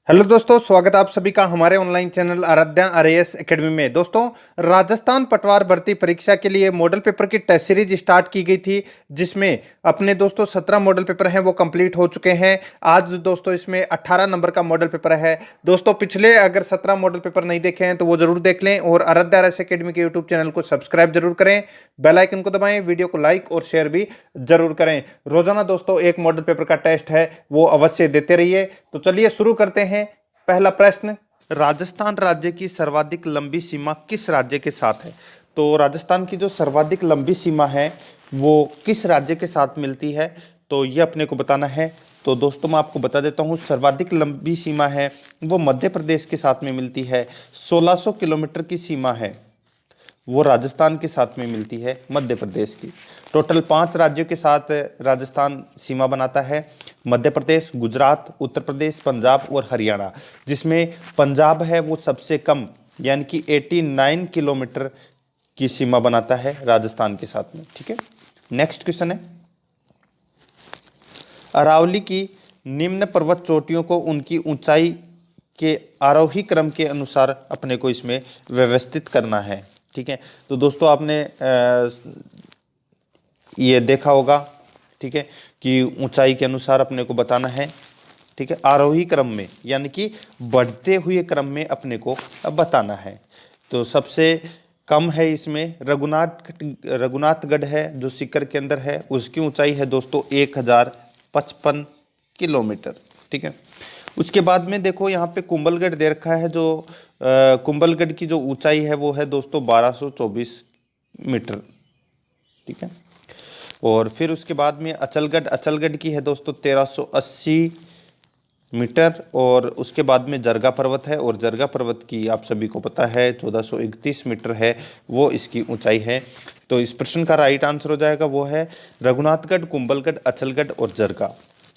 Hello दोस्तों, स्वागत है आप सभी का हमारे online channel Aradhya RAS academy में। दोस्तों, राजस्थान पटवार भर्ती परीक्षा के लिए मॉडल पेपर की टेस्ट सीरीज स्टार्ट की गई थी, जिसमें अपने दोस्तों 17 मॉडल पेपर हैं वो कंप्लीट हो चुके हैं। आज दोस्तों इसमें 18 नंबर का मॉडल पेपर है। दोस्तों, पिछले अगर 17 मॉडल पेपर नहीं देखे हैं तो वो जरूर देख लें और आराध्या आरएएस एकेडमी के यूट्यूब चैनल को सब्सक्राइब जरूर करें, बेल आइकन को दबाएं, वीडियो को लाइक और शेयर भी जरूर करें। रोजाना दोस्तों एक मॉडल पेपर का टेस्ट है वो अवश्य देते रहिए। तो चलिए शुरू करते हैं। पहला प्रश्न, राजस्थान राज्य की सर्वाधिक लंबी सीमा किस राज्य के साथ है? तो राजस्थान की जो सर्वाधिक लंबी सीमा है वो किस राज्य के साथ मिलती है, तो ये अपने को बताना है। तो दोस्तों मैं आपको बता देता हूँ, सर्वाधिक लंबी सीमा है वो मध्य प्रदेश के साथ में मिलती है। 1600 किलोमीटर की सीमा है वो राजस्थान के साथ में मिलती है, मध्य प्रदेश की। टोटल 5 राज्यों के साथ राजस्थान सीमा बनाता है, मध्य प्रदेश, गुजरात, उत्तर प्रदेश, पंजाब और हरियाणा, जिसमें पंजाब है वो सबसे कम यानी कि 89 किलोमीटर की सीमा बनाता है राजस्थान के साथ में। ठीक है, नेक्स्ट क्वेश्चन है, अरावली की निम्न पर्वत चोटियों को उनकी ऊंचाई के आरोही क्रम के अनुसार अपने को इसमें व्यवस्थित करना है। ठीक है, तो दोस्तों आपने ये देखा होगा, ठीक है, कि ऊंचाई के अनुसार अपने को बताना है। ठीक है, आरोही क्रम में यानी कि बढ़ते हुए क्रम में अपने को बताना है। तो सबसे कम है इसमें रघुनाथगढ़ है जो सीकर के अंदर है, उसकी ऊंचाई है दोस्तों 1055 किलोमीटर। ठीक है, उसके बाद में देखो यहाँ पे कुंभलगढ़ दे रखा है, जो कुंभलगढ़ की जो ऊंचाई है वो है दोस्तों 1224 मीटर। ठीक है, और फिर उसके बाद में अचलगढ़ की है दोस्तों 1380 मीटर, और उसके बाद में जरगा पर्वत है, और जरगा पर्वत की आप सभी को पता है 1431 मीटर है वो इसकी ऊंचाई है। तो इस प्रश्न का राइट आंसर हो जाएगा वो है रघुनाथगढ़, कुंभलगढ़, अचलगढ़ और जरगा।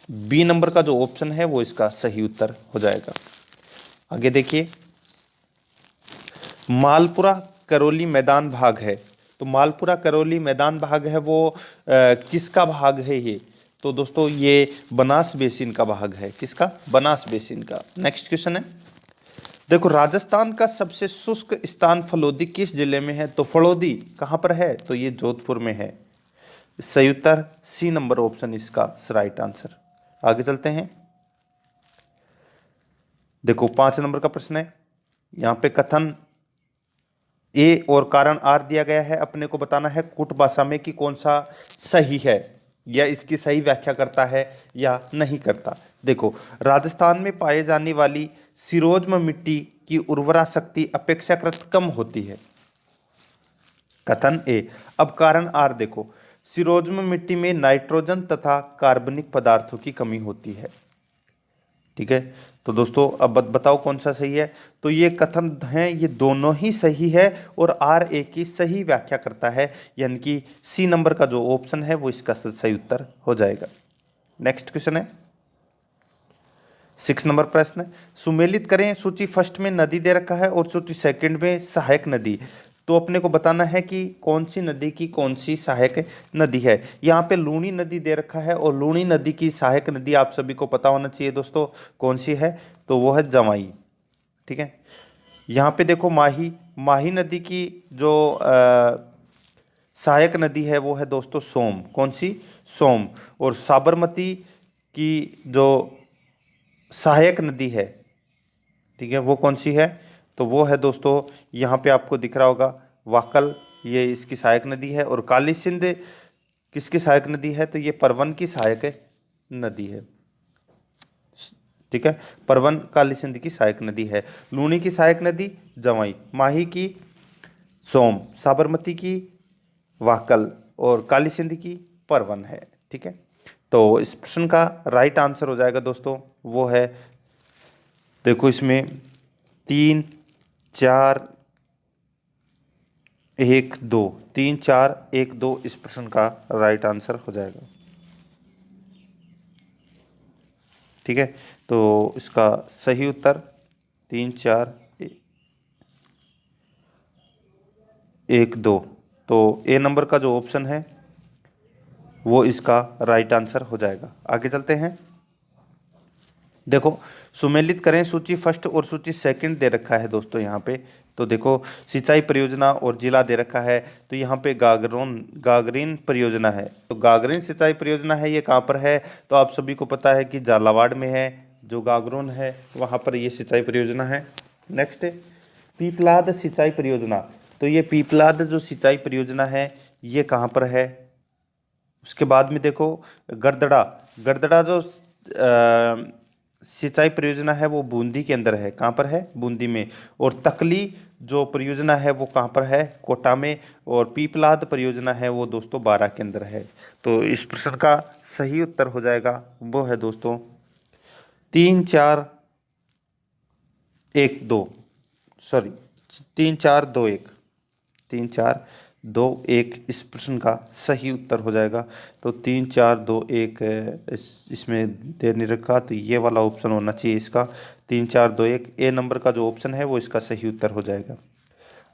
बी नंबर का जो ऑप्शन है वो इसका सही उत्तर हो जाएगा। आगे देखिए, मालपुरा करौली मैदान भाग है, तो मालपुरा करौली मैदान भाग है वो किसका भाग है ये? तो दोस्तों ये बनास बेसिन का भाग है। किसका? बनास बेसिन का। नेक्स्ट क्वेश्चन है, देखो राजस्थान का सबसे शुष्क स्थान फलोदी किस जिले में है? तो फलोदी कहाँ पर है? तो ये जोधपुर में है। सही उत्तर सी नंबर ऑप्शन इसका राइट आंसर। आगे चलते हैं, देखो 5 नंबर का प्रश्न है, यहाँ पे कथन ए और कारण आर दिया गया है, अपने को बताना है कुट भाषा में कि कौन सा सही है या इसकी सही व्याख्या करता है या नहीं करता। देखो, राजस्थान में पाए जाने वाली सिरोज्म मिट्टी की उर्वरा शक्ति अपेक्षाकृत कम होती है, कथन ए। अब कारण आर देखो, सिरोज्म मिट्टी में नाइट्रोजन तथा कार्बनिक पदार्थों की कमी होती है। ठीक है, तो दोस्तों अब बताओ कौन सा सही है? तो ये कथन है, ये दोनों ही सही है और आर ए की सही व्याख्या करता है, यानी कि सी नंबर का जो ऑप्शन है वो इसका सही उत्तर हो जाएगा। नेक्स्ट क्वेश्चन है, 6 नंबर प्रश्न है, सुमेलित करें, सूची फर्स्ट में नदी दे रखा है और सूची सेकंड में सहायक नदी। तो अपने को बताना है कि कौन सी नदी की कौन सी सहायक नदी है। यहाँ पे लूणी नदी दे रखा है और लूणी नदी की सहायक नदी आप सभी को पता होना चाहिए दोस्तों, कौन सी है? तो वो है जवाई। ठीक है, यहाँ पे देखो माही नदी की जो सहायक नदी है वो है दोस्तों सोम। कौन सी? सोम। और साबरमती की जो सहायक नदी है, ठीक है, वो कौन सी है? तो वो है दोस्तों, यहाँ पे आपको दिख रहा होगा वाकल, ये इसकी सहायक नदी है। और काली सिंध किसकी सहायक नदी है? तो ये परवन की सहायक नदी है। ठीक है, परवन काली सिंध की सहायक नदी है। लूणी की सहायक नदी जवाई, माही की सोम, साबरमती की वाकल और काली सिंध की परवन है। ठीक है, तो इस प्रश्न का राइट आंसर हो जाएगा दोस्तों वो है, देखो इसमें 3 4 1 2, 3 4 1 2 इस प्रश्न का राइट आंसर हो जाएगा। ठीक है, तो इसका सही उत्तर 3 4 1 2, तो ए नंबर का जो ऑप्शन है वो इसका राइट आंसर हो जाएगा। आगे चलते हैं, देखो, सुमेलित करें सूची फर्स्ट और सूची सेकंड दे रखा है दोस्तों यहाँ पे। तो देखो, सिंचाई परियोजना और जिला दे रखा है। तो यहाँ पे गागरीन परियोजना है। तो गागरीन सिंचाई परियोजना है, ये कहाँ पर है? तो आप सभी को पता है कि झालावाड़ में है। जो गागरोन है वहाँ पर ये सिंचाई परियोजना है। नेक्स्ट, पीपलाद सिंचाई परियोजना। तो ये पीपलाद जो सिंचाई परियोजना है ये कहाँ पर है? उसके बाद में देखो, गरदड़ा। गरदड़ा जो सिंचाई परियोजना है वो बूंदी के अंदर है। कहाँ पर है? बूंदी में। और तकली जो परियोजना है वो कहाँ पर है? कोटा में। और पीपलाद परियोजना है वो दोस्तों बारा के अंदर है। तो इस प्रश्न का सही उत्तर हो जाएगा वो है दोस्तों 3-4-1-2, सॉरी 3-4-2-1, 3-4-2-1 इस प्रश्न का सही उत्तर हो जाएगा। तो 3-4-2-1 इसमें दे नहीं रखा, तो ये वाला ऑप्शन होना चाहिए इसका। 3-4-2-1 ए नंबर का जो ऑप्शन है वो इसका सही उत्तर हो जाएगा।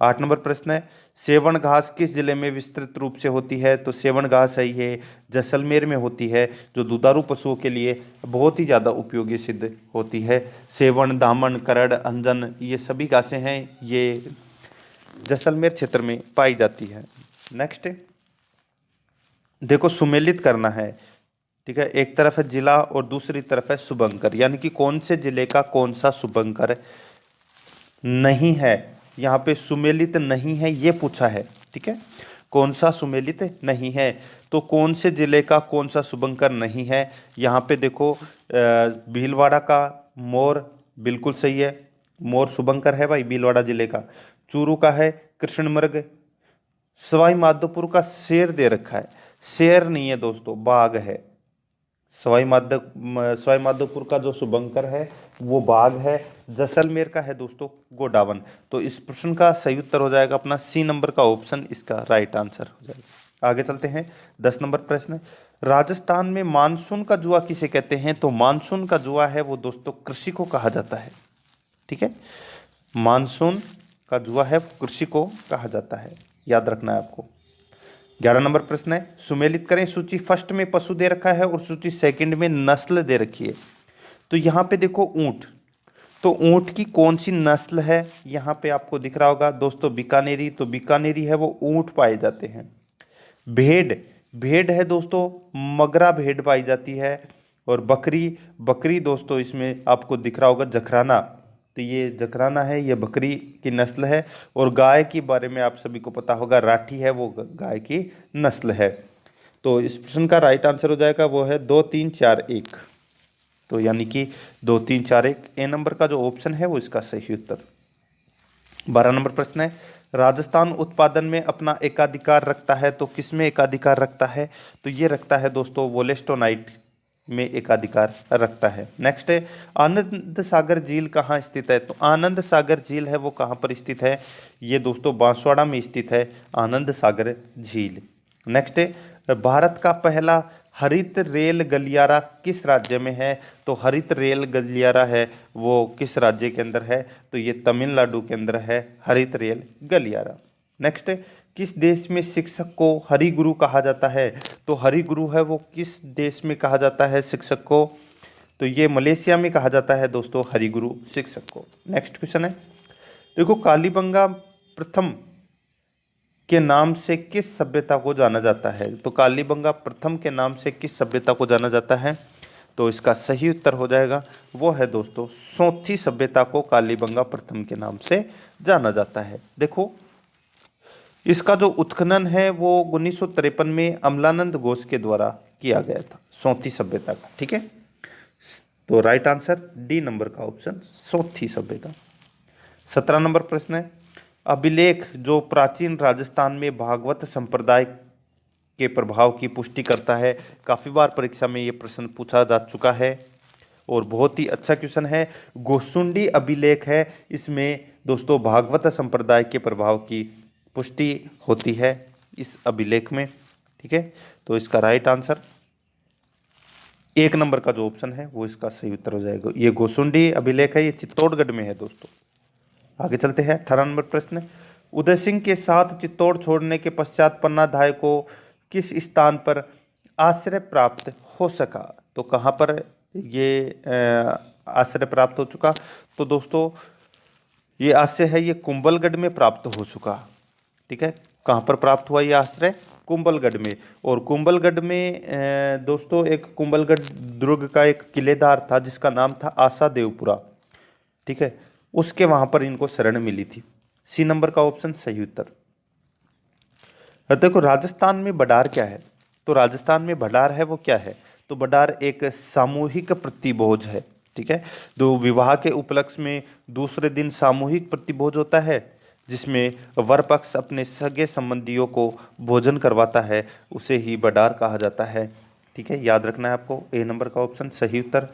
8 नंबर प्रश्न है, सेवण घास किस जिले में विस्तृत रूप से होती है? तो सेवण घास है ये जैसलमेर में होती है, जो दुधारू पशुओं के लिए बहुत ही ज़्यादा उपयोगी सिद्ध होती है। सेवण, दामन, करड़, अंजन ये सभी घासें हैं, ये जैसलमेर क्षेत्र में पाई जाती है। नेक्स्ट, देखो सुमेलित करना है, ठीक है। एक तरफ है जिला और दूसरी तरफ है शुभंकर, यानी कि कौन से जिले का कौन सा शुभंकर नहीं है। यहाँ पे सुमेलित नहीं है ये पूछा है, ठीक है। कौन सा सुमेलित नहीं है, तो कौन से जिले का कौन सा शुभंकर नहीं है। यहाँ पे देखो, भीलवाड़ा का मोर बिल्कुल सही है, मोर शुभंकर है भाई भीलवाड़ा जिले का। चूरू का है कृष्णमृग। सवाई माधोपुर का शेर दे रखा है, शेर नहीं है दोस्तों, बाघ है। सवाई माधोपुर का जो शुभंकर है वो बाघ है। जैसलमेर का है दोस्तों गोडावन। तो इस प्रश्न का सही उत्तर हो जाएगा अपना सी नंबर का ऑप्शन, इसका राइट आंसर हो जाएगा। आगे चलते हैं, 10 नंबर प्रश्न। राजस्थान में मानसून का जुआ किसे कहते हैं? तो मानसून का जुआ है वो दोस्तों कृषि को कहा जाता है, ठीक है। मानसून का जुआ है कृषि को कहा जाता है, याद रखना है आपको। 11 नंबर प्रश्न है, सुमेलित करें सूची फर्स्ट में पशु दे रखा है और सूची सेकंड में नस्ल दे रखी है। तो यहाँ पे देखो ऊंट, तो ऊंट की कौन सी नस्ल है यहाँ पे आपको दिख रहा होगा दोस्तों, बीकानेरी। तो बीकानेरी है वो ऊंट पाए जाते हैं। भेड़, भेड़ है दोस्तों मगरा भेड़ पाई जाती है। और बकरी, बकरी दोस्तों इसमें आपको दिख रहा होगा जखराना। तो ये जकराना है, ये बकरी की नस्ल है। और गाय के बारे में आप सभी को पता होगा, राठी है वो गाय की नस्ल है। तो इस प्रश्न का राइट आंसर हो जाएगा वो है 2-3-4-1। तो यानी कि 2-3-4-1 ए नंबर का जो ऑप्शन है वो इसका सही उत्तर। 12 नंबर प्रश्न है, राजस्थान उत्पादन में अपना एकाधिकार रखता है, तो किस में एकाधिकार रखता है? तो ये रखता है दोस्तों वोलेस्टोनाइट में एकाधिकार रखता है। नेक्स्ट है, आनंद सागर झील कहाँ स्थित है? तो आनंद सागर झील है वो कहाँ पर स्थित है? ये दोस्तों बांसवाड़ा में स्थित है आनंद सागर झील। नेक्स्ट है, भारत का पहला हरित रेल गलियारा किस राज्य में है? तो हरित रेल गलियारा है वो किस राज्य के अंदर है? तो ये तमिलनाडु के अंदर है हरित रेल गलियारा। नेक्स्ट, किस देश में शिक्षक को हरिगुरु कहा जाता है? तो हरिगुरु है वो किस देश में कहा जाता है शिक्षक को? तो ये मलेशिया में कहा जाता है दोस्तों हरिगुरु शिक्षक को। नेक्स्ट क्वेश्चन है, देखो कालीबंगा प्रथम के नाम से किस सभ्यता को जाना जाता है? तो कालीबंगा प्रथम के नाम से किस सभ्यता को जाना जाता है? तो इसका सही उत्तर हो जाएगा वो है दोस्तों सोथी सभ्यता को कालीबंगा प्रथम के नाम से जाना जाता है। देखो इसका जो उत्खनन है वो 1953 में अमलानंद घोष के द्वारा किया गया था, सोथी सभ्यता का, ठीक है। तो राइट आंसर डी नंबर का ऑप्शन सोथी सभ्यता। 17 नंबर प्रश्न है, अभिलेख जो प्राचीन राजस्थान में भागवत संप्रदाय के प्रभाव की पुष्टि करता है। काफ़ी बार परीक्षा में ये प्रश्न पूछा जा चुका है और बहुत ही अच्छा क्वेश्चन है। गोसुंडी अभिलेख है, इसमें दोस्तों भागवत संप्रदाय के प्रभाव की पुष्टि होती है इस अभिलेख में, ठीक है। तो इसका राइट आंसर 1 नंबर का जो ऑप्शन है वो इसका सही उत्तर हो जाएगा। ये गोसुंडी अभिलेख है, ये चित्तौड़गढ़ में है दोस्तों। आगे चलते हैं, 18 नंबर प्रश्न, उदय सिंह के साथ चित्तौड़ छोड़ने के पश्चात पन्नाधाय को किस स्थान पर आश्रय प्राप्त हो सका? तो कहाँ पर ये आश्रय प्राप्त हो चुका। तो दोस्तों ये आश्रय है, ये कुंभलगढ़ में प्राप्त हो चुका। ठीक है, कहाँ पर प्राप्त हुआ ये आश्रय? कुंभलगढ़ में। और कुंभलगढ़ में दोस्तों एक कुंभलगढ़ दुर्ग का एक किलेदार था जिसका नाम था आशा देवपुरा। ठीक है, उसके वहां पर इनको शरण मिली थी। सी नंबर का ऑप्शन सही उत्तर। अब देखो राजस्थान में बडार क्या है? तो राजस्थान में बडार है वो क्या है? तो बडार एक सामूहिक प्रतिभोज है। ठीक है, तो विवाह के उपलक्ष्य में दूसरे दिन सामूहिक प्रतिभोज होता है जिसमें वर पक्ष अपने सगे संबंधियों को भोजन करवाता है, उसे ही बडार कहा जाता है। ठीक है, याद रखना है आपको। ए नंबर का ऑप्शन सही उत्तर।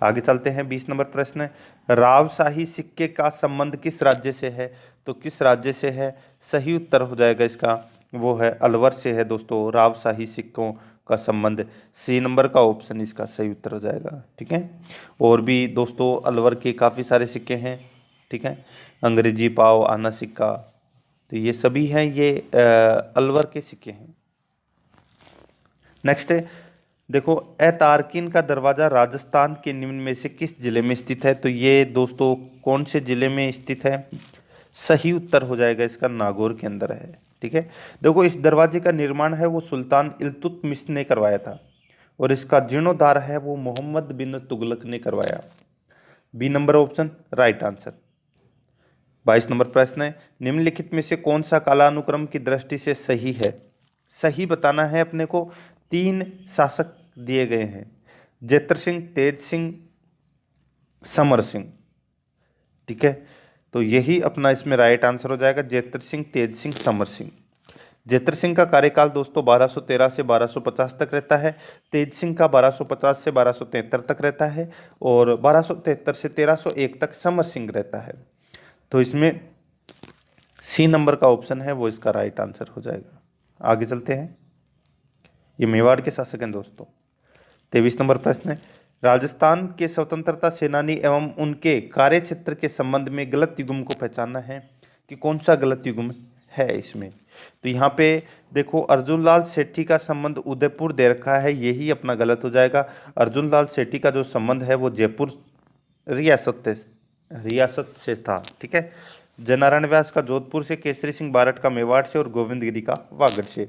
आगे चलते हैं, 20 नंबर प्रश्न। रावशाही सिक्के का संबंध किस राज्य से है? तो किस राज्य से है? सही उत्तर हो जाएगा इसका, वो है अलवर से है दोस्तों, रावशाही सिक्कों का संबंध। सी नंबर का ऑप्शन इसका सही उत्तर हो जाएगा। ठीक है, और भी दोस्तों अलवर के काफ़ी सारे सिक्के हैं। ठीक है, अंग्रेजी पाव, आना सिक्का, तो ये सभी हैं, ये अलवर के सिक्के हैं। नेक्स्ट है, देखो तारकिन का दरवाजा राजस्थान के निम्न में से किस जिले में स्थित है? तो ये दोस्तों कौन से जिले में स्थित है? सही उत्तर हो जाएगा इसका, नागौर के अंदर है। ठीक है, देखो इस दरवाजे का निर्माण है वो सुल्तान इल्तुतमिश ने करवाया था, और इसका जीर्णोद्धार है वो मोहम्मद बिन तुगलक ने करवाया। B number option right answer. 22 नंबर प्रश्न है, निम्नलिखित में से कौन सा कालानुक्रम की दृष्टि से सही है? सही बताना है अपने को। 3 शासक दिए गए हैं, जेतर सिंह, तेज सिंह, समर सिंह। ठीक है, तो यही अपना इसमें राइट आंसर हो जाएगा, जेतर सिंह, तेज सिंह, समर सिंह। जेतर सिंह का कार्यकाल दोस्तों 1213 से 1250 तक रहता है, तेज सिंह का 1250 से 1273 तक रहता है, और 1273 से 1301 तक समर सिंह रहता है। तो इसमें सी नंबर का ऑप्शन है वो इसका राइट आंसर हो जाएगा। आगे चलते हैं, ये मेवाड़ के शासक हैं दोस्तों। 23 नंबर प्रश्न है, राजस्थान के स्वतंत्रता सेनानी एवं उनके कार्य क्षेत्र के संबंध में गलत युग्म को पहचानना है कि कौन सा गलत युग्म है इसमें? तो यहाँ पे देखो अर्जुन लाल सेठी का संबंध उदयपुर दे रखा है, यही अपना गलत हो जाएगा। अर्जुन लाल सेठी का जो संबंध है वो जयपुर रियासत से था। ठीक है, जयनारायण व्यास का जोधपुर से, केसरी सिंह बारठ का मेवाड़ से, और गोविंद गिरी का वागड़ से।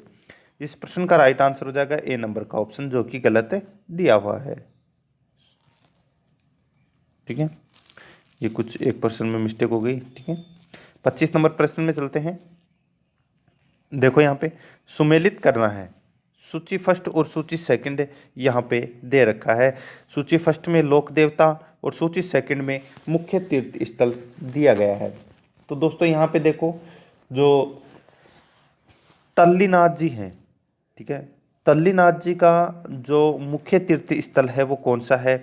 इस प्रश्न का राइट आंसर हो जाएगा ए नंबर का ऑप्शन, जो कि गलत दिया हुआ है। ठीक है, ये कुछ एक प्रश्न में मिस्टेक हो गई। ठीक है, 25 नंबर प्रश्न में चलते हैं। देखो यहाँ पे सुमेलित करना है, सूची फर्स्ट और सूची सेकंड यहाँ पे दे रखा है। सूची फर्स्ट में लोक देवता और सूची सेकंड में मुख्य तीर्थ स्थल दिया गया है। तो दोस्तों यहाँ पे देखो जो तल्लीनाथ जी हैं, ठीक है, तल्लीनाथ जी का जो मुख्य तीर्थ स्थल है वो कौन सा है?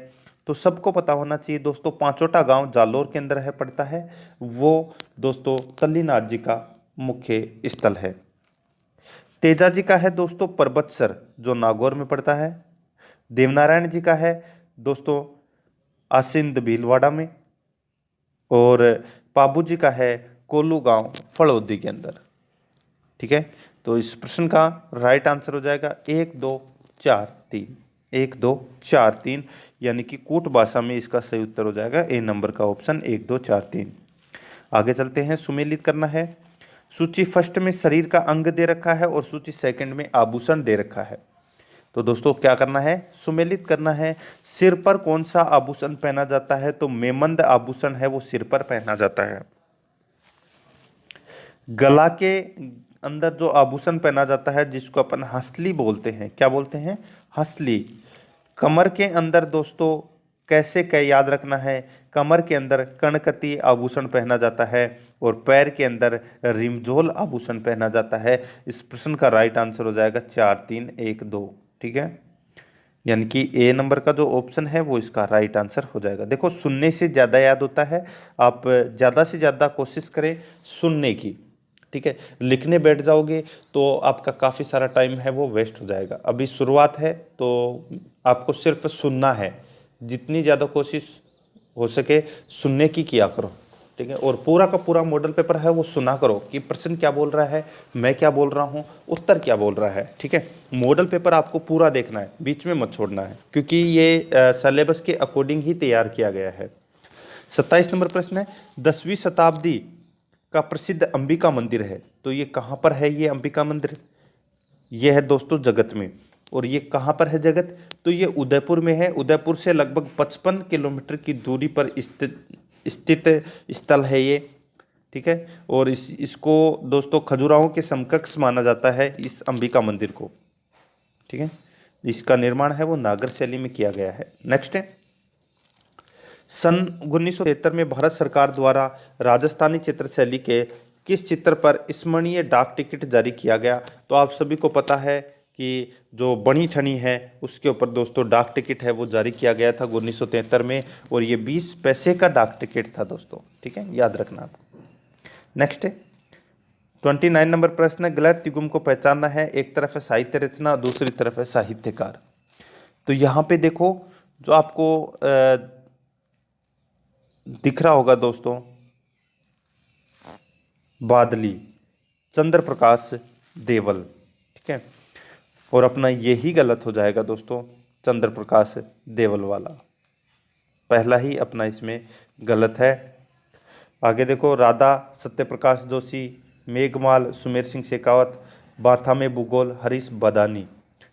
तो सबको पता होना चाहिए दोस्तों, पांचोटा गांव जालोर के अंदर है, पड़ता है वो दोस्तों तल्लीनाथ जी का मुख्य स्थल है। तेजा जी का है दोस्तों परबतसर, जो नागौर में पड़ता है। देवनारायण जी का है दोस्तों आसिंद भीलवाड़ा में, और पाबू जी का है कोलू गांव फड़ौदी के अंदर। ठीक है, तो इस प्रश्न का राइट आंसर हो जाएगा 1 2 4 3, 1 2 4 3, यानी कि कूट भाषा में इसका सही उत्तर हो जाएगा ए नंबर का ऑप्शन 1 2 4 3। आगे चलते हैं, सुमेलित करना है। सूची फर्स्ट में शरीर का अंग दे रखा है और सूची सेकंड में आभूषण दे रखा है। तो दोस्तों क्या करना है? सुमेलित करना है। सिर पर कौन सा आभूषण पहना जाता है? तो मेमंद आभूषण है वो सिर पर पहना जाता है। गला के अंदर जो आभूषण पहना जाता है जिसको अपन हंसली बोलते हैं, क्या बोलते हैं? हंसली। कमर के अंदर दोस्तों कैसे क्या याद रखना है? कमर के अंदर कणकती आभूषण पहना जाता है और पैर के अंदर रिमझोल आभूषण पहना जाता है। इस प्रश्न का राइट आंसर हो जाएगा 4 3 1 2। ठीक है, यानी कि ए नंबर का जो ऑप्शन है वो इसका राइट आंसर हो जाएगा। देखो सुनने से ज़्यादा याद होता है, आप ज़्यादा से ज़्यादा कोशिश करें सुनने की। ठीक है, लिखने बैठ जाओगे तो आपका काफ़ी सारा टाइम है वो वेस्ट हो जाएगा। अभी शुरुआत है तो आपको सिर्फ सुनना है, जितनी ज़्यादा कोशिश हो सके सुनने की किया करो। ठीक है। और पूरा का पूरा मॉडल पेपर है वो सुना करो कि प्रश्न क्या बोल रहा है, मैं क्या बोल रहा हूँ, उत्तर क्या बोल रहा है, ठीक है। मॉडल पेपर आपको पूरा देखना है, बीच में मत छोड़ना है, क्योंकि ये सिलेबस के अकॉर्डिंग ही तैयार किया गया है। 27 नंबर प्रश्न है, 10वीं शताब्दी का प्रसिद्ध अंबिका मंदिर है, तो ये कहाँ पर है? ये अंबिका मंदिर ये है दोस्तों जगत में। और ये कहाँ पर है जगत? तो ये उदयपुर में है। उदयपुर से लगभग 55 किलोमीटर की दूरी पर स्थित स्थल है ये, ठीक है। और इसको दोस्तों खजुराहो के समकक्ष माना जाता है इस अंबिका मंदिर को, ठीक है। इसका निर्माण है वो नागर शैली में किया गया है। नेक्स्ट है, सन 1973 में भारत सरकार द्वारा राजस्थानी चित्र शैली के किस चित्र पर स्मरणीय डाक टिकट जारी किया गया? तो आप सभी को पता है कि जो बनी ठनी है उसके ऊपर दोस्तों डाक टिकट है वो जारी किया गया था 1973 में, और ये 20 पैसे का डाक टिकट था दोस्तों, ठीक है, याद रखना आप। नेक्स्ट है 29 नंबर प्रश्न है, गलत युग्म को पहचानना है। एक तरफ है साहित्य रचना, दूसरी तरफ है साहित्यकार। तो यहाँ पे देखो जो आपको दिख रहा होगा दोस्तों, बादली, चंद्र प्रकाश देवल, ठीक है। और अपना यही गलत हो जाएगा दोस्तों, चंद्र प्रकाश देवल वाला पहला ही अपना इसमें गलत है। आगे देखो, राधा सत्यप्रकाश जोशी, मेघमाल सुमेर सिंह शेखावत, बाथा में भूगोल हरीश बदानी,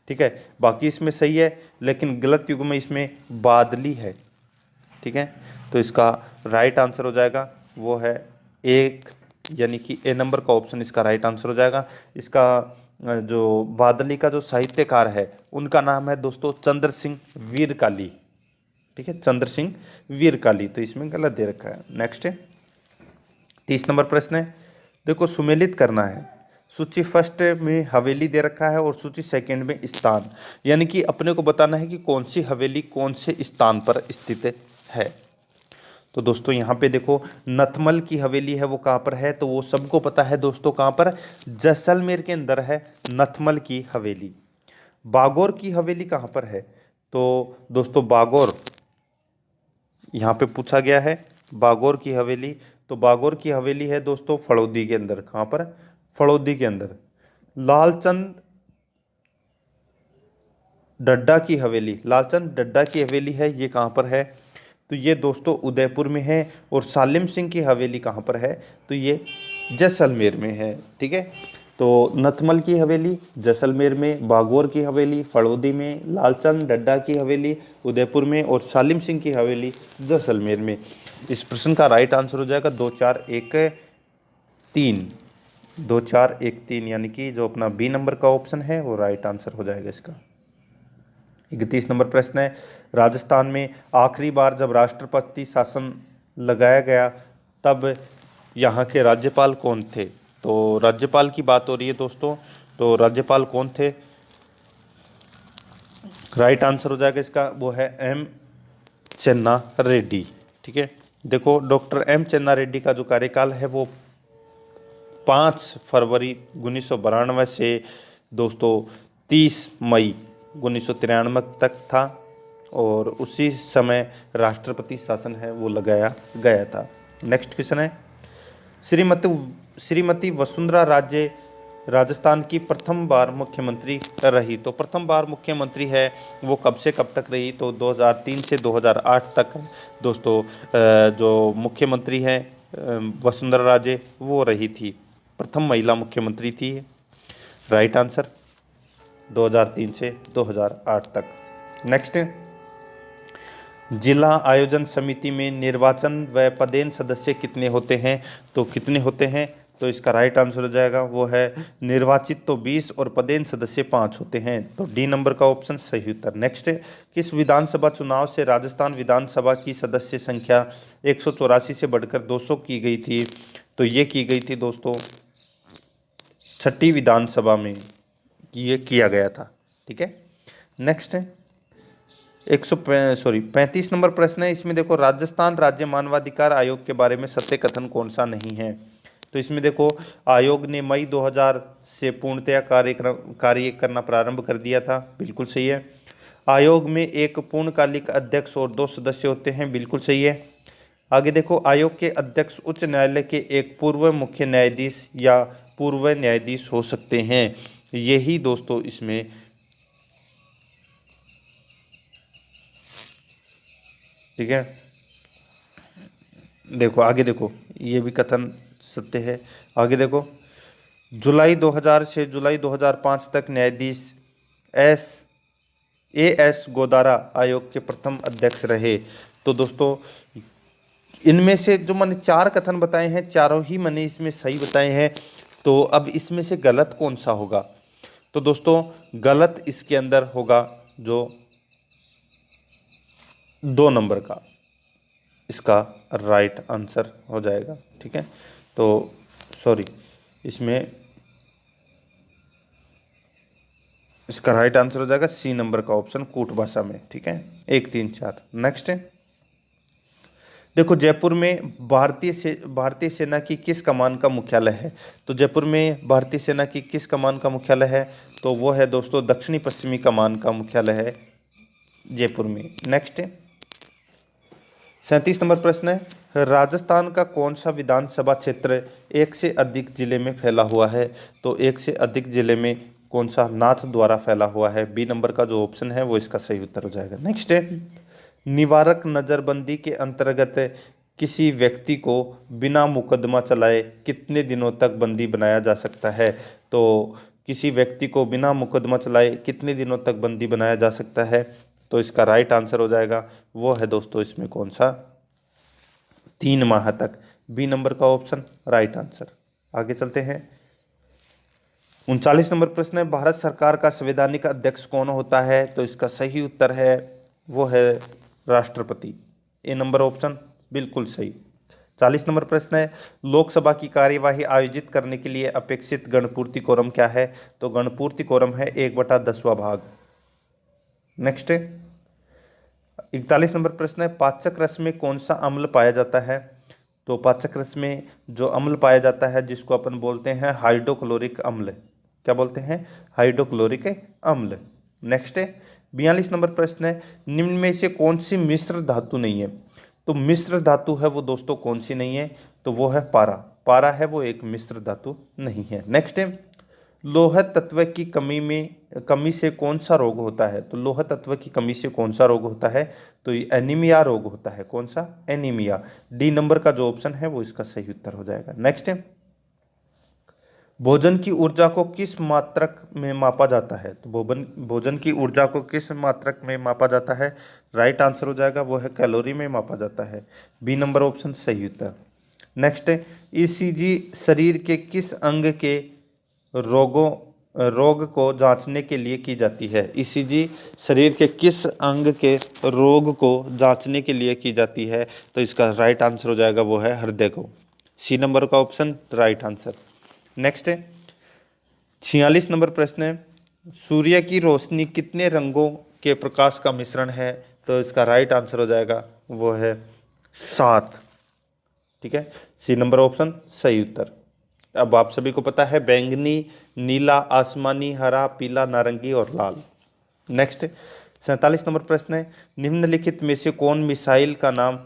ठीक है। बाकी इसमें सही है, लेकिन गलत युग में इसमें बादली है, ठीक है। तो इसका राइट आंसर हो जाएगा वो है एक, यानी कि ए नंबर का ऑप्शन इसका राइट आंसर हो जाएगा। इसका जो बादली का जो साहित्यकार है उनका नाम है दोस्तों चंद्र सिंह वीरकाली, ठीक है, चंद्र सिंह वीरकाली। तो इसमें गलत दे रखा है। नेक्स्ट है 30 नंबर प्रश्न है, देखो सुमेलित करना है। सूची फर्स्ट में हवेली दे रखा है और सूची सेकंड में स्थान, यानी कि अपने को बताना है कि कौन सी हवेली कौन से स्थान पर स्थित है। तो दोस्तों यहाँ पे देखो नथमल की हवेली है वो कहाँ पर है? तो वो सबको पता है दोस्तों, कहाँ पर? जैसलमेर के अंदर है नथमल की हवेली। बागौर की हवेली कहाँ पर है? तो दोस्तों बागौर यहाँ पे पूछा गया है, बागौर की हवेली। तो बागौर की हवेली है दोस्तों फड़ौदी के अंदर। कहाँ पर? फड़ौदी के अंदर। लालचंद डड्डा की हवेली, लालचंद डड्डा की हवेली है, ये कहाँ पर है? तो ये दोस्तों उदयपुर में है। और सालिम सिंह की हवेली कहाँ पर है? तो ये जैसलमेर में है, ठीक है। तो नथमल की हवेली जैसलमेर में, बागौर की हवेली फड़ौदी में, लालचंद डड्डा की हवेली उदयपुर में, और सालिम सिंह की हवेली जैसलमेर में। इस प्रश्न का राइट आंसर हो जाएगा 2 4 1 3, 2 4 1 3, यानी कि जो अपना बी नंबर का ऑप्शन है वो राइट आंसर हो जाएगा इसका। 31 नंबर प्रश्न है, राजस्थान में आखिरी बार जब राष्ट्रपति शासन लगाया गया तब यहाँ के राज्यपाल कौन थे? तो राज्यपाल की बात हो रही है दोस्तों, तो राज्यपाल कौन थे? राइट आंसर हो जाएगा इसका वो है एम चन्ना रेड्डी, ठीक है। देखो डॉक्टर एम चन्ना रेड्डी का जो कार्यकाल है वो 5 फरवरी 1992 से दोस्तों 30 मई 1993 तक था, और उसी समय राष्ट्रपति शासन है वो लगाया गया था। नेक्स्ट क्वेश्चन है, श्रीमती वसुंधरा राजे राजस्थान की प्रथम बार मुख्यमंत्री रही। तो प्रथम बार मुख्यमंत्री है वो कब से कब तक रही? तो 2003 से 2008 तक दोस्तों जो मुख्यमंत्री हैं वसुंधरा राजे वो रही थी, प्रथम महिला मुख्यमंत्री थी। राइट आंसर 2003 से 2008 तक। नेक्स्ट, जिला आयोजन समिति में निर्वाचन व पदेन सदस्य कितने होते हैं? तो कितने होते हैं? तो इसका राइट आंसर हो जाएगा वो है निर्वाचित तो 20 और पदेन सदस्य 5 होते हैं। तो डी नंबर का ऑप्शन सही उत्तर। नेक्स्ट है, किस विधानसभा चुनाव से राजस्थान विधानसभा की सदस्य संख्या 184 से बढ़कर 200 की गई थी? तो ये की गई थी दोस्तों 6ठी विधानसभा में ये किया गया था, ठीक है। नेक्स्ट है 35 नंबर प्रश्न है, इसमें देखो राजस्थान राज्य मानवाधिकार आयोग के बारे में सत्य कथन कौन सा नहीं है? तो इसमें देखो आयोग ने मई 2000 से पूर्णतया कार्य करना प्रारंभ कर दिया था, बिल्कुल सही है। आयोग में एक पूर्णकालिक अध्यक्ष और 2 सदस्य होते हैं, बिल्कुल सही है। आगे देखो, आयोग के अध्यक्ष उच्च न्यायालय के एक पूर्व मुख्य न्यायाधीश या पूर्व न्यायाधीश हो सकते हैं। यही दोस्तों इसमें ठीक है। देखो आगे देखो, ये भी कथन सत्य है। आगे देखो, जुलाई 2000 से जुलाई 2005 तक न्यायाधीश एस एस गोदारा आयोग के प्रथम अध्यक्ष रहे। तो दोस्तों इनमें से जो मैंने चार कथन बताए हैं, चारों ही मैंने इसमें सही बताए हैं। तो अब इसमें से गलत कौन सा होगा? तो दोस्तों गलत इसके अंदर होगा जो 2 नंबर का, इसका राइट आंसर हो जाएगा। ठीक है, तो सॉरी, इसमें इसका राइट आंसर हो जाएगा सी नंबर का ऑप्शन, कूट भाषा में। ठीक है, 1 3 4। नेक्स्ट है, देखो जयपुर में भारतीय सेना की किस कमान का मुख्यालय है? तो जयपुर में भारतीय सेना की किस कमान का मुख्यालय है? तो वो है दोस्तों दक्षिणी पश्चिमी कमान का मुख्यालय है जयपुर में। नेक्स्ट है, 37 नंबर प्रश्न है, राजस्थान का कौन सा विधानसभा क्षेत्र एक से अधिक जिले में फैला हुआ है? तो एक से अधिक जिले में कौन सा नाथ द्वारा फैला हुआ है? बी नंबर का जो ऑप्शन है वो इसका सही उत्तर हो जाएगा। नेक्स्ट है, निवारक नजरबंदी के अंतर्गत किसी व्यक्ति को बिना मुकदमा चलाए कितने दिनों तक बंदी बनाया जा सकता है? तो किसी व्यक्ति को बिना मुकदमा चलाए कितने दिनों तक बंदी बनाया जा सकता है? तो इसका राइट आंसर हो जाएगा, वो है दोस्तों इसमें कौन सा, 3 माह तक। बी नंबर का ऑप्शन राइट आंसर। आगे चलते हैं, 39 नंबर प्रश्न है, भारत सरकार का संवैधानिक अध्यक्ष कौन होता है? तो इसका सही उत्तर है वो है राष्ट्रपति। ए नंबर ऑप्शन बिल्कुल सही। 40 नंबर प्रश्न है, लोकसभा की कार्यवाही आयोजित करने के लिए अपेक्षित गणपूर्ति कोरम क्या है? तो गणपूर्ति कोरम है 1/10वां भाग। नेक्स्ट है, 41 नंबर प्रश्न है, पाचक रस में कौन सा अम्ल पाया जाता है? तो पाचक रस में जो अम्ल पाया जाता है जिसको अपन बोलते हैं हाइड्रोक्लोरिक अम्ल। क्या बोलते हैं? हाइड्रोक्लोरिक अम्ल। नेक्स्ट है, 42 नंबर प्रश्न है, निम्न में से कौन सी मिश्र धातु नहीं है? तो मिश्र धातु है वो दोस्तों कौन सी नहीं है? तो वो है पारा। पारा है वो एक मिश्र धातु नहीं है। नेक्स्ट है, लोह तत्व की कमी से कौन सा रोग होता है? तो लोह तत्व की कमी से कौन सा रोग होता है? तो ये एनीमिया रोग होता है। कौन सा? एनीमिया। डी नंबर का जो ऑप्शन है वो इसका सही उत्तर हो जाएगा। नेक्स्ट है, भोजन की ऊर्जा को किस मात्रक में मापा जाता है? तो भोजन की ऊर्जा को किस मात्रक में मापा जाता है? राइट आंसर हो जाएगा वो है कैलोरी में मापा जाता है। बी नंबर ऑप्शन सही उत्तर। नेक्स्ट है, ईसीजी शरीर के किस अंग के रोग को जांचने के लिए की जाती है? ईसीजी शरीर के किस अंग के रोग को जांचने के लिए की जाती है? तो इसका राइट आंसर हो जाएगा वो है हृदय को। सी नंबर का ऑप्शन राइट आंसर। नेक्स्ट है, 46 नंबर प्रश्न है, सूर्य की रोशनी कितने रंगों के प्रकाश का मिश्रण है? तो इसका राइट आंसर हो जाएगा वो है 7। ठीक है, सी नंबर ऑप्शन सही उत्तर। अब आप सभी को पता है बैंगनी, नीला, आसमानी, हरा, पीला, नारंगी और लाल। नेक्स्ट 47 नंबर प्रश्न है, निम्नलिखित में से कौन मिसाइल का नाम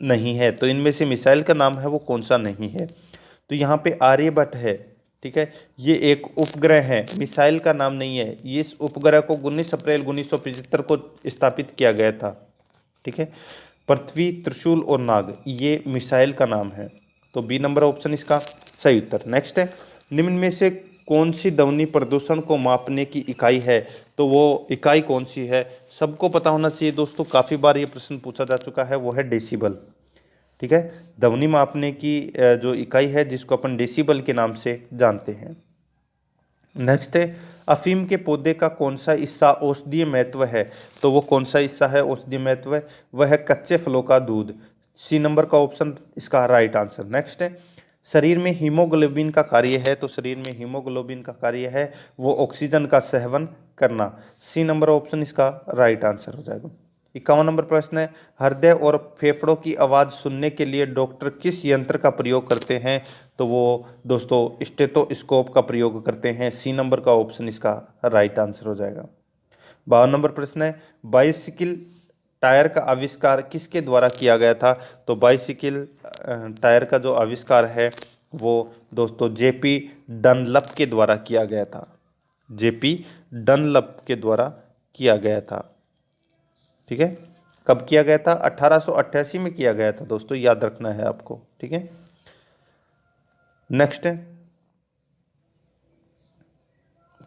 नहीं है? तो इनमें से मिसाइल का नाम है वो कौन सा नहीं है? तो यहाँ पे आर्यभट्ट है। ठीक है, ये एक उपग्रह है, मिसाइल का नाम नहीं है। ये इस उपग्रह को 19 अप्रैल 1975 को स्थापित किया गया था। ठीक है, पृथ्वी, त्रिशूल और नाग ये मिसाइल का नाम है। तो बी नंबर ऑप्शन इसका सही उत्तर। नेक्स्ट है, निम्न में से कौन सी ध्वनि प्रदूषण को मापने की इकाई है? तो वो इकाई कौन सी है? सबको पता होना चाहिए दोस्तों, काफ़ी बार ये प्रश्न पूछा जा चुका है, वो है डेसिबल। ठीक है, ध्वनि मापने की जो इकाई है जिसको अपन डेसिबल के नाम से जानते हैं। नेक्स्ट है, अफीम के पौधे का कौन सा हिस्सा औषधीय महत्व है? तो वो कौन सा हिस्सा है औषधीय महत्व? वह है कच्चे फलों का दूध। सी नंबर का ऑप्शन इसका राइट आंसर। नेक्स्ट है, शरीर में हीमोग्लोबिन का कार्य है। तो शरीर में हीमोग्लोबिन का कार्य है वो ऑक्सीजन का सेवन करना। सी नंबर ऑप्शन इसका राइट आंसर हो जाएगा। 51 नंबर प्रश्न है, हृदय और फेफड़ों की आवाज़ सुनने के लिए डॉक्टर किस यंत्र का प्रयोग करते हैं? तो वो दोस्तों स्टेथोस्कोप का प्रयोग करते हैं। सी नंबर का ऑप्शन इसका राइट आंसर हो जाएगा। 52 नंबर प्रश्न है, बाइसिकल टायर का आविष्कार किसके द्वारा किया गया था? तो बाइसिकल टायर का जो आविष्कार है वो दोस्तों जेपी डनलप के द्वारा किया गया था। जेपी डनलप के द्वारा किया गया था। ठीक है, कब किया गया था? 1888 में किया गया था दोस्तों, याद रखना है आपको। ठीक है, नेक्स्ट है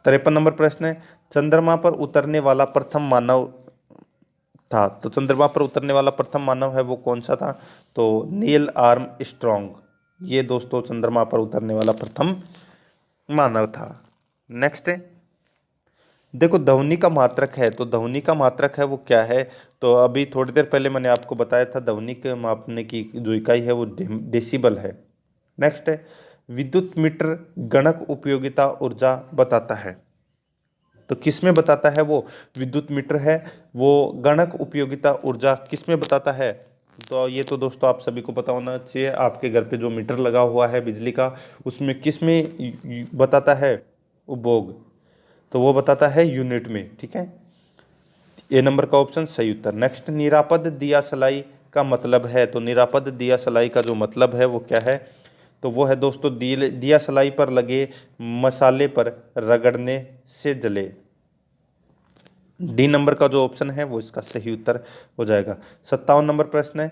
53 नंबर प्रश्न है, चंद्रमा पर उतरने वाला प्रथम मानव था। तो चंद्रमा पर उतरने वाला प्रथम मानव है वो कौन सा था? तो नील आर्मस्ट्रॉन्ग, ये दोस्तों चंद्रमा पर उतरने वाला प्रथम मानव था। नेक्स्ट है, देखो ध्वनि का मात्रक है, तो ध्वनि का मात्रक है वो क्या है? तो अभी थोड़ी देर पहले मैंने आपको बताया था, ध्वनि के मापने की जो इकाई है वो डेसिबल है। नेक्स्ट है, विद्युत मीटर गणक उपयोगिता ऊर्जा बताता है। तो किस में बताता है वो? विद्युत मीटर है वो गणक उपयोगिता ऊर्जा किस में बताता है? तो ये तो दोस्तों आप सभी को पता होना चाहिए, आपके घर पे जो मीटर लगा हुआ है बिजली का, उसमें किस में बताता है उपभोग? तो वो बताता है यूनिट में। ठीक है, ए नंबर का ऑप्शन सही उत्तर। नेक्स्ट, निरापद दिया सलाई का मतलब है। तो निरापद दिया सलाई का जो मतलब है वो क्या है? तो वो है दोस्तों दिया सलाई पर लगे मसाले पर रगड़ने से जले। डी नंबर का जो ऑप्शन है वो इसका सही उत्तर हो जाएगा। 57 नंबर प्रश्न है,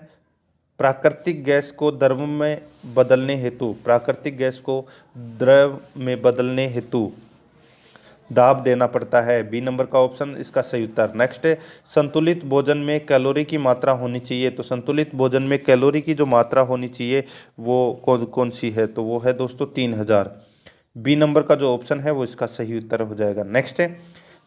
प्राकृतिक गैस को द्रव में बदलने हेतु, प्राकृतिक गैस को द्रव में बदलने हेतु दाब देना पड़ता है। बी नंबर का ऑप्शन इसका सही उत्तर। नेक्स्ट है, संतुलित भोजन में कैलोरी की मात्रा होनी चाहिए। तो संतुलित भोजन में कैलोरी की जो मात्रा होनी चाहिए वो कौन कौन सी है? तो वो है दोस्तों 3000। बी नंबर का जो ऑप्शन है वो इसका सही उत्तर हो जाएगा। नेक्स्ट है,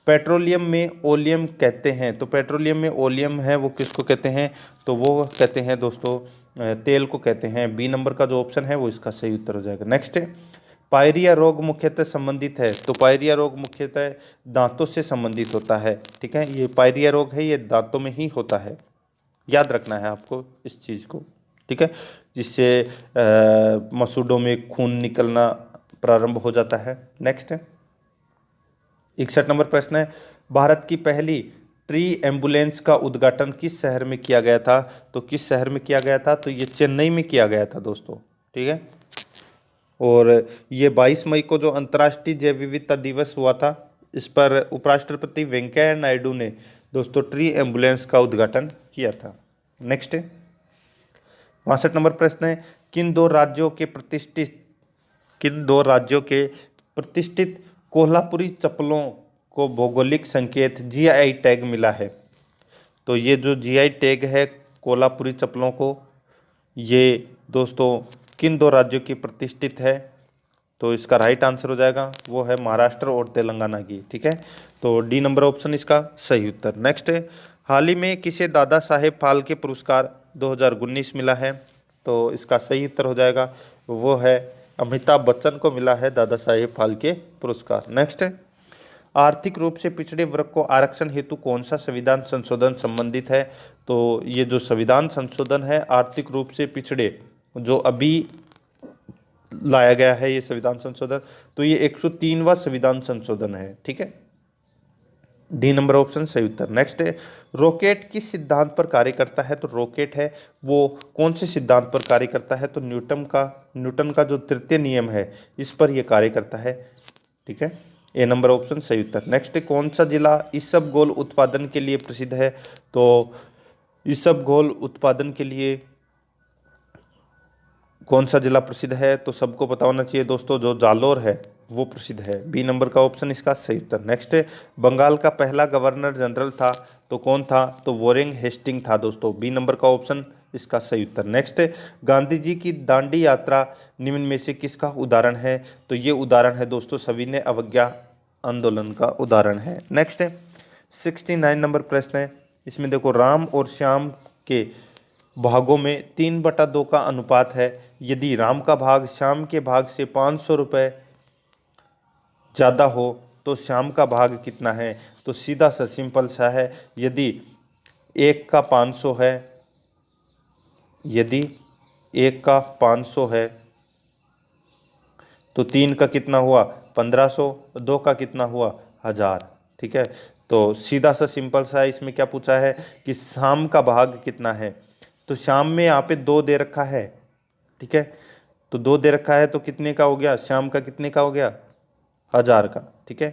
पेट्रोलियम में ओलियम कहते हैं। तो पेट्रोलियम में ओलियम है वो किसको कहते हैं? तो वो कहते हैं दोस्तों तेल को कहते हैं। बी नंबर का जो ऑप्शन है वो इसका सही उत्तर हो जाएगा। नेक्स्ट है, पायरिया रोग मुख्यतः संबंधित है। तो पायरिया रोग मुख्यतः दांतों से संबंधित होता है। ठीक है, ये पायरिया रोग है ये दांतों में ही होता है, याद रखना है आपको इस चीज़ को। ठीक है, जिससे मसूड़ों में खून निकलना प्रारंभ हो जाता है। नेक्स्ट है 61 नंबर प्रश्न है, भारत की पहली ट्री एम्बुलेंस का उद्घाटन किस शहर में किया गया था? तो किस शहर में किया गया था? तो ये चेन्नई में किया गया था दोस्तों। ठीक है, और ये 22 मई को जो अंतर्राष्ट्रीय जैव विविधता दिवस हुआ था, इस पर उपराष्ट्रपति वेंकैया नायडू ने दोस्तों ट्री एम्बुलेंस का उद्घाटन किया था। नेक्स्ट है 62 नंबर प्रश्न है, किन दो राज्यों के प्रतिष्ठित कोल्हापुरी चप्पलों को भौगोलिक संकेत जीआई टैग मिला है? तो ये जो जीआई टैग है कोल्हापुरी चप्पलों को, ये दोस्तों किन दो राज्यों की प्रतिष्ठित है? तो इसका राइट आंसर हो जाएगा वो है महाराष्ट्र और तेलंगाना की। ठीक है, तो डी नंबर ऑप्शन इसका सही उत्तर। नेक्स्ट है, हाल ही में किसे दादा साहेब फाल्के पुरस्कार 2019 मिला है? तो इसका सही उत्तर हो जाएगा वो है अमिताभ बच्चन को मिला है दादा साहेब फाल्के पुरस्कार। नेक्स्ट है, आर्थिक रूप से पिछड़े वर्ग को आरक्षण हेतु कौन सा संविधान संशोधन संबंधित है? तो ये जो संविधान संशोधन है आर्थिक रूप से पिछड़े जो अभी लाया गया है ये संविधान संशोधन, तो ये 103वां संविधान संशोधन है। ठीक है, डी नंबर ऑप्शन सही उत्तर। नेक्स्ट है, रॉकेट किस सिद्धांत पर कार्य करता है? तो रॉकेट है वो कौन से सिद्धांत पर कार्य करता है? तो न्यूटन का जो तृतीय नियम है इस पर यह कार्य करता है। ठीक है, ए नंबर ऑप्शन सही उत्तर। नेक्स्ट है, कौन सा जिला इसबगोल उत्पादन के लिए प्रसिद्ध है? तो इसबगोल उत्पादन के लिए कौन सा जिला प्रसिद्ध है? तो सबको पता होना चाहिए दोस्तों, जो जालोर है वो प्रसिद्ध है। बी नंबर का ऑप्शन इसका सही उत्तर। नेक्स्ट है, बंगाल का पहला गवर्नर जनरल था तो कौन था? तो वॉरेन हेस्टिंग था दोस्तों। बी नंबर का ऑप्शन इसका सही उत्तर। नेक्स्ट है, गांधी जी की दांडी यात्रा निम्न में से किसका उदाहरण है? तो ये उदाहरण है दोस्तों सविनय अवज्ञा आंदोलन का उदाहरण है। नेक्स्ट है 69 नंबर प्रश्न है, इसमें देखो राम और श्याम के भागों में 3/2 का अनुपात है। यदि राम का भाग श्याम के भाग से 500 रुपये ज़्यादा हो तो श्याम का भाग कितना है? तो सीधा सा सिंपल सा है, यदि 1 का 500 है, यदि 1 का 500 है तो 3 का कितना हुआ? 1500, 2 का कितना हुआ? 1000। ठीक है, तो सीधा सा सिंपल सा है, इसमें क्या पूछा है कि शाम का भाग कितना है। तो शाम में यहाँ पे 2 दे रखा है, ठीक है। तो 2 दे रखा है तो कितने का हो गया, शाम का कितने का हो गया, 1000 का, ठीक है।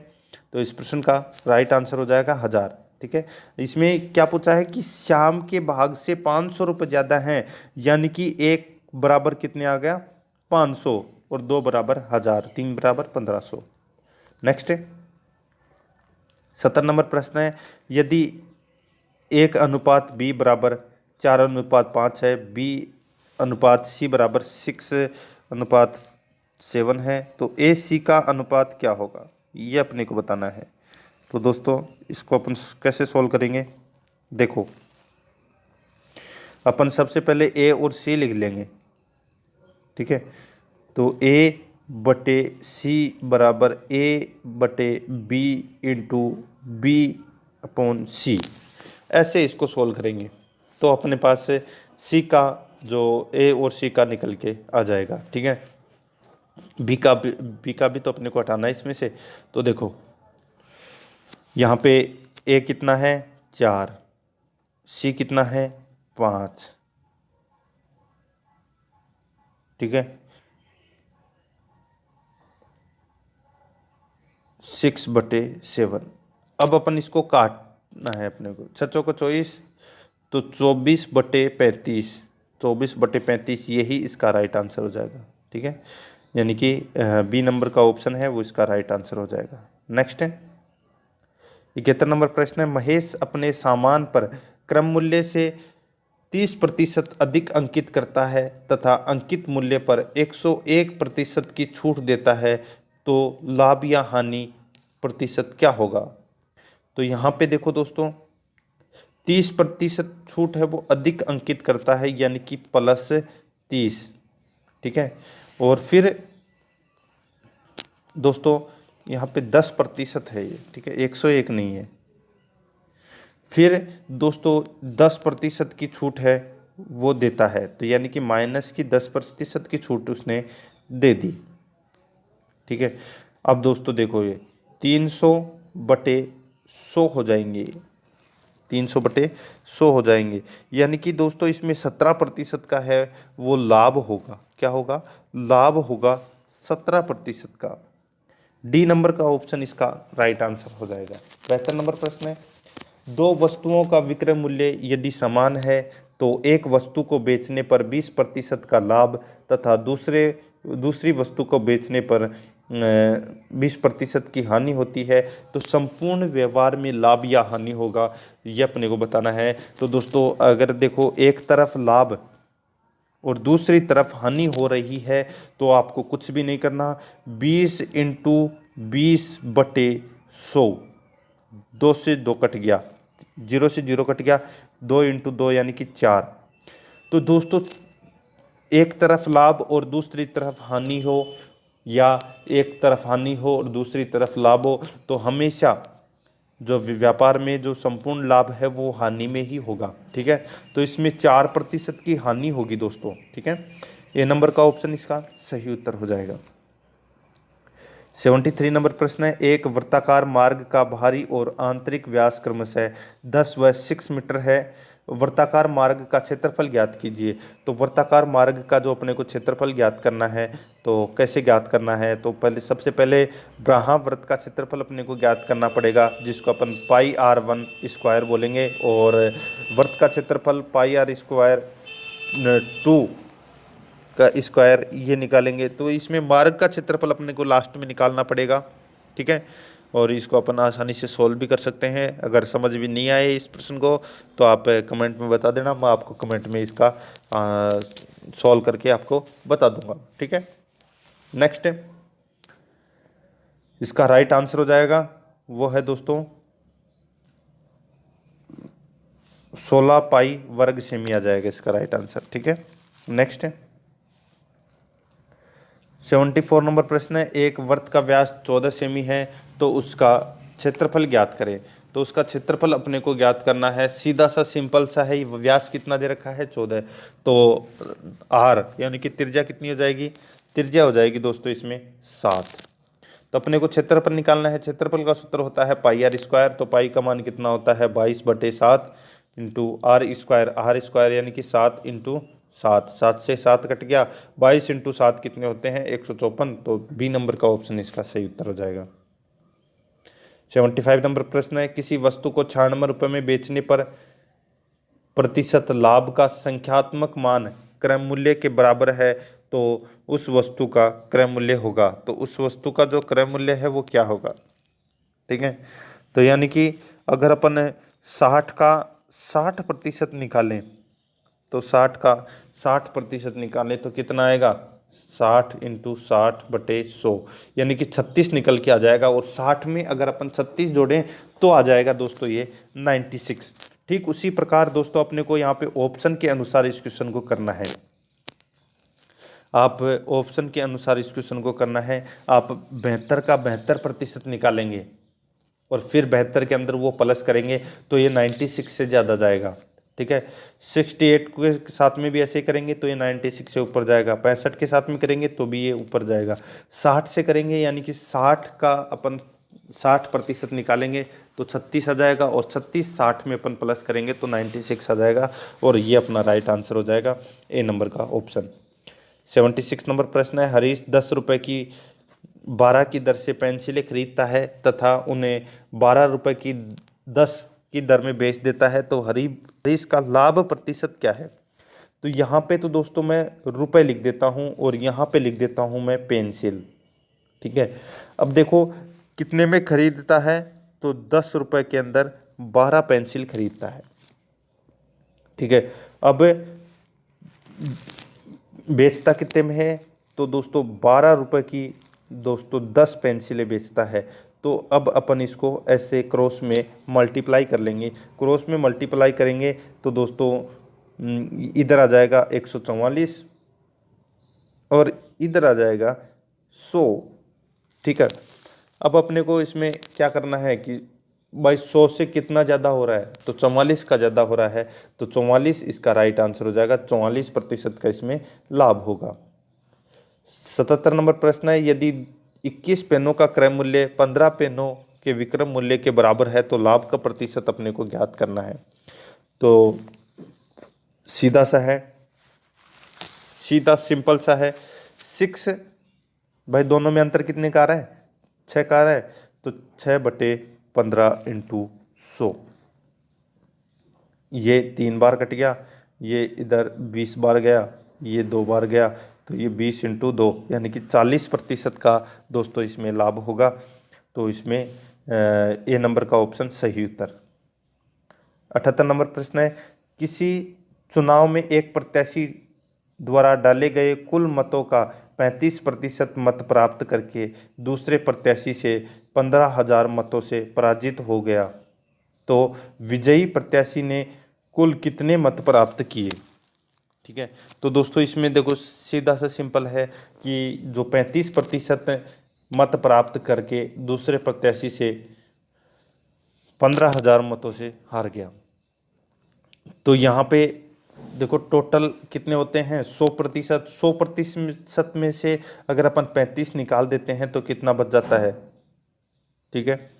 तो इस प्रश्न का राइट आंसर हो जाएगा 1000, ठीक है। इसमें क्या पूछा है कि शाम के भाग से 500 रुपये ज़्यादा हैं, यानी कि 1 बराबर कितने आ गया 500 और 2 बराबर 1000, 3 बराबर 1500। नेक्स्ट है 70 नंबर प्रश्न है, यदि 1:b बराबर 4:5 है, b/c बराबर 6:7 है, तो AC का अनुपात क्या होगा, ये अपने को बताना है। तो दोस्तों इसको अपन कैसे सोल्व करेंगे, देखो अपन सबसे पहले A और C लिख लेंगे, ठीक है। तो A/C बराबर A/B इंटू B/C, ऐसे इसको सोल्व करेंगे तो अपने पास से C का जो A और C का निकल के आ जाएगा, ठीक है। B का भी तो अपने को हटाना है इसमें से। तो देखो यहाँ पे A कितना है 4, C कितना है 5, ठीक है। 6/7। अब अपन इसको काटना है अपने को, 6 को 24, तो 24/35, 24/35 यही इसका राइट आंसर हो जाएगा, ठीक है। यानी कि बी नंबर का ऑप्शन है वो इसका राइट आंसर हो जाएगा। नेक्स्ट है 71 नंबर प्रश्न है, महेश अपने सामान पर क्रम मूल्य से 30% अधिक अंकित करता है तथा अंकित मूल्य पर 101% की छूट देता है, तो लाभ या हानि प्रतिशत क्या होगा। तो यहाँ पे देखो दोस्तों 30% छूट है वो अधिक अंकित करता है, यानी कि +30, ठीक है। और फिर दोस्तों यहाँ पे 10% है ये, ठीक है, 101 नहीं है। फिर दोस्तों 10% की छूट है वो देता है, तो यानी कि माइनस की 10% की छूट उसने दे दी, ठीक है। अब दोस्तों देखो ये 300/100 हो जाएंगे, 300/100 हो जाएंगे, यानी कि दोस्तों इसमें 17% का है वो लाभ होगा। क्या होगा, लाभ होगा 17% का। डी नंबर का ऑप्शन इसका राइट आंसर हो जाएगा। 72 नंबर प्रश्न है, 2 वस्तुओं का विक्रय मूल्य यदि समान है तो एक वस्तु को बेचने पर 20% का लाभ तथा दूसरी वस्तु को बेचने पर 20% की हानि होती है, तो संपूर्ण व्यवहार में लाभ या हानि होगा, ये अपने को बताना है। तो दोस्तों अगर देखो एक तरफ लाभ और दूसरी तरफ हानि हो रही है तो आपको कुछ भी नहीं करना, 20 × 20/100, 2 से 2 कट गया, 0 से 0 कट गया, 2 × 2 यानी कि 4। तो दोस्तों एक तरफ लाभ और दूसरी तरफ हानि हो, या एक तरफ हानि हो और दूसरी तरफ लाभ हो, तो हमेशा जो व्यापार में जो संपूर्ण लाभ है वो हानि में ही होगा, ठीक है। तो इसमें 4% की हानि होगी दोस्तों, ठीक है। ए नंबर का ऑप्शन इसका सही उत्तर हो जाएगा। 73 नंबर प्रश्न है, एक वृत्ताकार मार्ग का बाहरी और आंतरिक व्यास क्रमशः 10 व 6 मीटर है, वृत्ताकार मार्ग का क्षेत्रफल ज्ञात कीजिए। तो वृत्ताकार मार्ग का जो अपने को क्षेत्रफल ज्ञात करना है, तो कैसे ज्ञात करना है, तो सबसे पहले ब्राहा वृत्त का क्षेत्रफल अपने को ज्ञात करना पड़ेगा, जिसको अपन πr1² बोलेंगे, और वृत्त का क्षेत्रफल πr² 2 का स्क्वायर ये निकालेंगे। तो इसमें मार्ग का क्षेत्रफल अपने को लास्ट में निकालना पड़ेगा, ठीक है। और इसको अपन आसानी से सोल्व भी कर सकते हैं। अगर समझ भी नहीं आए इस प्रश्न को तो आप कमेंट में बता देना, मैं आपको कमेंट में इसका सोल्व करके आपको बता दूंगा, ठीक है। नेक्स्ट इसका राइट आंसर हो जाएगा वो है दोस्तों 16 पाई वर्ग सेमी आ जाएगा इसका राइट आंसर, ठीक है। नेक्स्ट 74 नंबर प्रश्न है, एक वृत्त का व्यास 14 सेमी है तो उसका क्षेत्रफल ज्ञात करें। तो उसका क्षेत्रफल अपने को ज्ञात करना है, सीधा सा सिंपल सा है। व्यास कितना दे रखा है 14, तो r यानी कि त्रिज्या कितनी हो जाएगी, त्रिज्या हो जाएगी दोस्तों इसमें 7। तो अपने को क्षेत्रफल निकालना है। क्षेत्रफल का सूत्र होता है पाई आर स्क्वायर। तो पाई का मान कितना होता है 22/7 इंटू आर स्क्वायर यानी कि 7 इंटू 7, 7 से 7 कट गया, 22 इंटू 7 कितने होते हैं 154। तो बी नंबर का ऑप्शन इसका सही उत्तर हो जाएगा। 75 नंबर प्रश्न है, किसी वस्तु को 96 रुपये में बेचने पर प्रतिशत लाभ का संख्यात्मक मान क्रय मूल्य के बराबर है तो उस वस्तु का क्रय मूल्य होगा। तो उस वस्तु का जो क्रय मूल्य है वो क्या होगा, ठीक है। तो यानी कि अगर अपन 60 का 60% निकालें तो 60 का 60% निकालें तो कितना आएगा 60 इंटू 60/100 यानी कि 36 निकल के आ जाएगा। और 60 में अगर अपन 36 जोड़ें तो आ जाएगा दोस्तों ये 96। ठीक उसी प्रकार दोस्तों अपने को यहाँ पे ऑप्शन के अनुसार इस क्वेश्चन को करना है। आप ऑप्शन के अनुसार इस क्वेश्चन को करना है। आप 72 का 72% निकालेंगे और फिर 72 के अंदर वो प्लस करेंगे तो ये 96 से ज़्यादा जाएगा, ठीक है। 68 के साथ में भी ऐसे करेंगे तो ये 96 से ऊपर जाएगा। 65 के साथ में करेंगे तो भी ये ऊपर जाएगा। 60 से करेंगे यानी कि 60 का अपन 60% निकालेंगे तो 36 आ जाएगा और 36 60 में अपन प्लस करेंगे तो 96 आ जाएगा और ये अपना राइट आंसर हो जाएगा ए नंबर का ऑप्शन। 76 नंबर प्रश्न है, हरीश 10 रुपये की 12 की दर से पेंसिलें खरीदता है तथा उन्हें 12 रुपये की 10 की दर में बेच देता है तो हरीश का लाभ प्रतिशत क्या है। तो यहाँ पे तो दोस्तों मैं रुपए लिख देता हूँ और यहाँ पे लिख देता हूँ मैं पेंसिल, ठीक है। अब देखो कितने में खरीदता है तो 10 रुपये के अंदर 12 पेंसिल खरीदता है, ठीक है। अब बेचता कितने में है तो दोस्तों 12 रुपये की दोस्तों 10 पेंसिलें बेचता है। तो अब अपन इसको ऐसे क्रॉस में मल्टीप्लाई कर लेंगे। क्रॉस में मल्टीप्लाई करेंगे तो दोस्तों इधर आ जाएगा 144 और इधर आ जाएगा 100, ठीक है। अब अपने को इसमें क्या करना है कि भाई 100 से कितना ज़्यादा हो रहा है तो 44 का ज़्यादा हो रहा है तो 44 इसका राइट आंसर हो जाएगा। 44% का इसमें लाभ होगा। 77 नंबर प्रश्न है, यदि 21 पेनों का क्रय मूल्य 15 पेनों के विक्रय मूल्य के बराबर है तो लाभ का प्रतिशत अपने को ज्ञात करना है। तो सीधा सा है, सीधा सिंपल सा है। 6 भाई दोनों में अंतर कितने का आ रहा है 6 का आ रहा है तो 6/15 इंटू 100 ये 3 बार कट गया, ये इधर 20 बार गया, ये 2 बार गया तो ये 20 इंटू 2 यानी कि 40% का दोस्तों इसमें लाभ होगा। तो इसमें ए नंबर का ऑप्शन सही उत्तर। 78 नंबर प्रश्न है, किसी चुनाव में एक प्रत्याशी द्वारा डाले गए कुल मतों का 35% मत प्राप्त करके दूसरे प्रत्याशी से 15,000 मतों से पराजित हो गया तो विजयी प्रत्याशी ने कुल कितने मत प्राप्त किए, ठीक है। तो दोस्तों इसमें देखो सीधा सा सिंपल है कि जो 35% मत प्राप्त करके दूसरे प्रत्याशी से 15,000 मतों से हार गया तो यहाँ पे देखो टोटल कितने होते हैं 100%। 100% में से अगर अपन 35 निकाल देते हैं तो कितना बच जाता है, ठीक है।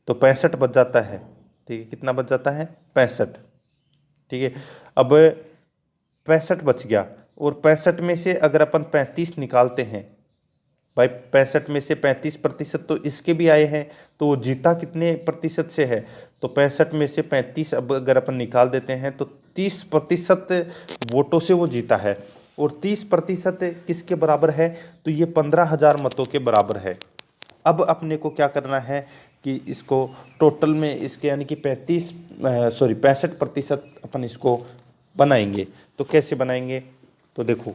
तो 65 बच जाता है, ठीक है। कितना बच जाता है 65, ठीक है। अब 65 बच गया और 65 में से अगर अपन 35 निकालते हैं भाई 65 में से 35% तो इसके भी आए हैं तो वो जीता कितने प्रतिशत से है तो 65 में से 35 अब अगर अपन निकाल देते हैं तो 30% वोटों से वो जीता है। और 30% किसके बराबर है तो ये 15,000 मतों के बराबर है। अब अपने को क्या करना है कि इसको टोटल में इसके यानी कि 65% अपन इसको बनाएंगे। तो कैसे बनाएंगे तो देखो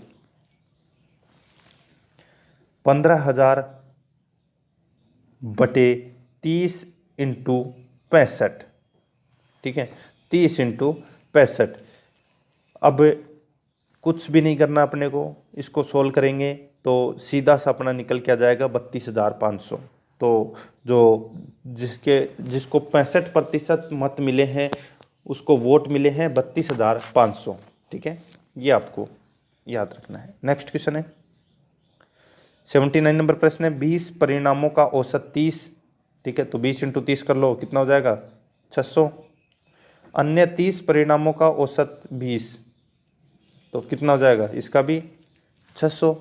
15,000/30 इंटू 65, ठीक है। 30 इंटू 65। अब कुछ भी नहीं करना अपने को, इसको सोल्व करेंगे तो सीधा सा अपना निकल के आ जाएगा 32,500। तो जो जिसको 65% मत मिले हैं उसको वोट मिले हैं 32,500, ठीक है। ये आपको याद रखना है। नेक्स्ट क्वेश्चन है, 79 नंबर प्रश्न है, 20 परिणामों का औसत 30, ठीक है, तो 20 इंटू 30 कर लो, कितना हो जाएगा 600। अन्य 30 परिणामों का औसत 20, तो कितना हो जाएगा इसका भी 600,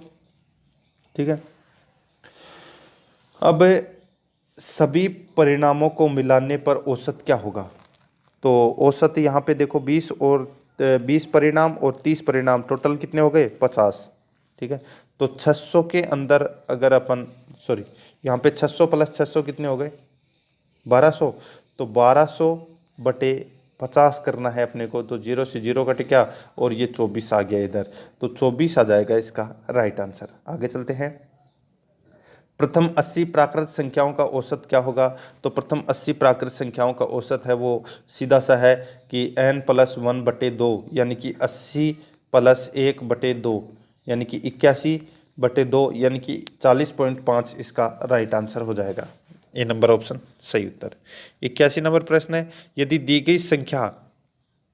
ठीक है। अब सभी परिणामों को मिलाने पर औसत क्या होगा, तो औसत यहाँ पे देखो 20 और 20 परिणाम और 30 परिणाम टोटल कितने हो गए 50, ठीक है। तो 600 के अंदर अगर अपन सॉरी यहाँ पे 600 प्लस 600 कितने हो गए 1200, तो 1200 बटे 50 करना है अपने को, तो जीरो से जीरो कट गया और ये 24 आ गया इधर, तो 24 आ जाएगा इसका राइट आंसर। आगे चलते हैं, प्रथम 80 प्राकृत संख्याओं का औसत क्या होगा, तो प्रथम 80 प्राकृत संख्याओं का औसत है वो सीधा सा है कि n प्लस 1 बटे 2, यानी कि 80 प्लस 1 बटे 2, यानी कि 81 बटे 2, यानी कि 40.5 इसका राइट आंसर हो जाएगा। ए नंबर ऑप्शन सही उत्तर। 81 नंबर प्रश्न है, यदि दी गई संख्या,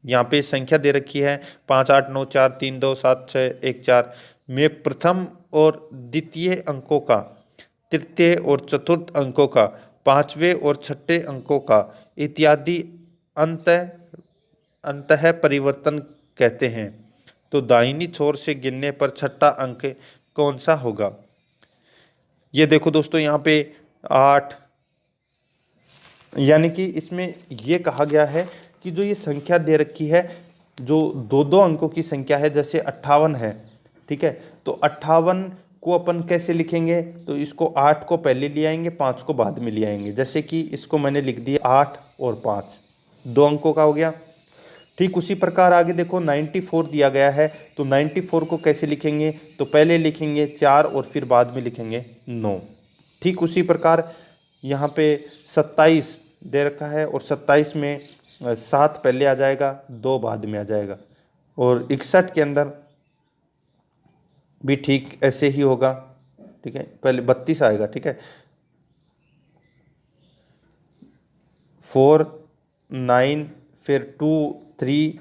यहाँ पे संख्या दे रखी है 5 8 9 4 3 2 7 6 1 4 में प्रथम और द्वितीय अंकों का, तृतीय और चतुर्थ अंकों का, पांचवें और छठे अंकों का इत्यादि अंतः परिवर्तन कहते हैं, तो दाहिनी छोर से गिनने पर छठा अंक कौन सा होगा। ये देखो दोस्तों यहाँ पे 8, यानी कि इसमें ये कहा गया है कि जो ये संख्या दे रखी है, जो दो दो अंकों की संख्या है, जैसे 58 है, ठीक है, तो 58 को अपन कैसे लिखेंगे, तो इसको 8 को पहले ले आएंगे, 5 को बाद में ले आएंगे, जैसे कि इसको मैंने लिख दिया 8 और 5, दो अंकों का हो गया। ठीक उसी प्रकार आगे देखो 94 दिया गया है, तो 94 को कैसे लिखेंगे, तो पहले लिखेंगे 4 और फिर बाद में लिखेंगे 9। ठीक उसी प्रकार यहाँ पे 27 दे रखा है, और 27 में 7 पहले आ जाएगा, 2 बाद में आ जाएगा, और 61 के अंदर भी ठीक ऐसे ही होगा, ठीक है, पहले 32 आएगा, ठीक है, 4 9 फिर 2 3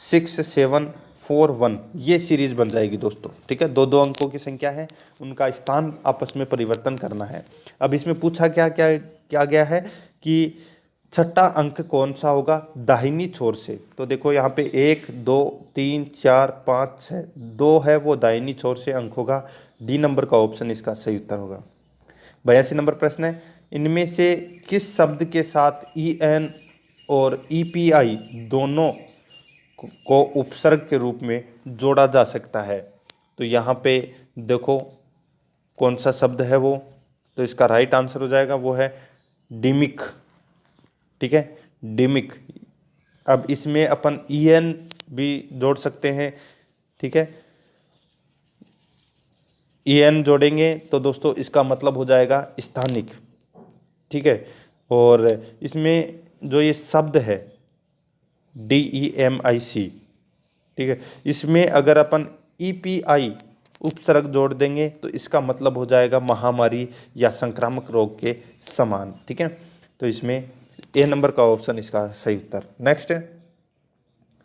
6 7 4 1, ये सीरीज बन जाएगी दोस्तों, ठीक है। दो दो अंकों की संख्या है, उनका स्थान आपस में परिवर्तन करना है। अब इसमें पूछा क्या क्या क्या गया है कि छठा अंक कौन सा होगा दाहिनी छोर से, तो देखो यहाँ पे 1 2 3 4 5 6, 2 है वो दाहिनी छोर से अंक होगा, डी नंबर का ऑप्शन इसका सही उत्तर होगा। 82 नंबर प्रश्न है, इनमें से किस शब्द के साथ EN और EPI दोनों को उपसर्ग के रूप में जोड़ा जा सकता है, तो यहाँ पे देखो कौन सा शब्द है वो, तो इसका राइट आंसर हो जाएगा वो है डिमिक, ठीक है, डिमिक। अब इसमें अपन EN भी जोड़ सकते हैं, ठीक है, EN जोड़ेंगे तो दोस्तों इसका मतलब हो जाएगा स्थानिक, ठीक है, और इसमें जो ये शब्द है DEMIC, ठीक है, इसमें अगर अपन EPI उपसर्ग जोड़ देंगे तो इसका मतलब हो जाएगा महामारी या संक्रामक रोग के समान, ठीक है, तो इसमें ए नंबर का ऑप्शन इसका सही उत्तर। नेक्स्ट,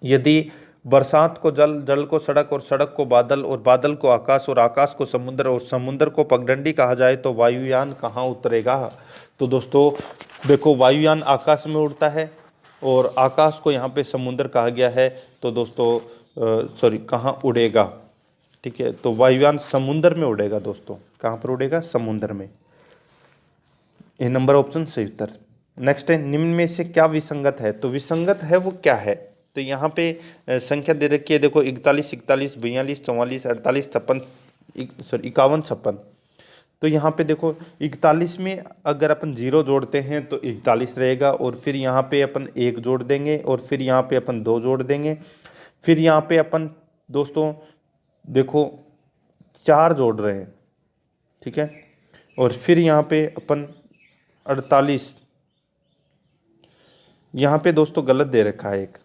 यदि बरसात को जल, जल को सड़क और सड़क को बादल और बादल को आकाश और आकाश को समुद्र और समुद्र को पगडंडी कहा जाए तो वायुयान कहाँ उतरेगा, तो दोस्तों देखो वायुयान आकाश में उड़ता है और आकाश को यहाँ पे समुद्र कहा गया है, तो दोस्तों सॉरी कहाँ उड़ेगा, ठीक है, तो वायुयान समुद्र में उड़ेगा दोस्तों, कहाँ पर उड़ेगा समुद्र में, ए नंबर ऑप्शन सही उत्तर। नेक्स्ट है, निम्न में से क्या विसंगत है, तो विसंगत है वो क्या है, तो यहाँ पे संख्या दे रखी है देखो 41 41 42 44 48 56 सॉरी 51 56, तो यहाँ पे देखो 41 में अगर अपन 0 जोड़ते हैं तो 41 रहेगा, और फिर यहाँ पे अपन 1 जोड़ देंगे, और फिर यहाँ पे अपन 2 जोड़ देंगे, फिर यहाँ पे अपन दोस्तों देखो 4 जोड़ रहे हैं, ठीक है, और फिर यहाँ पे अपन 48, यहाँ पे दोस्तों गलत दे रखा है एक,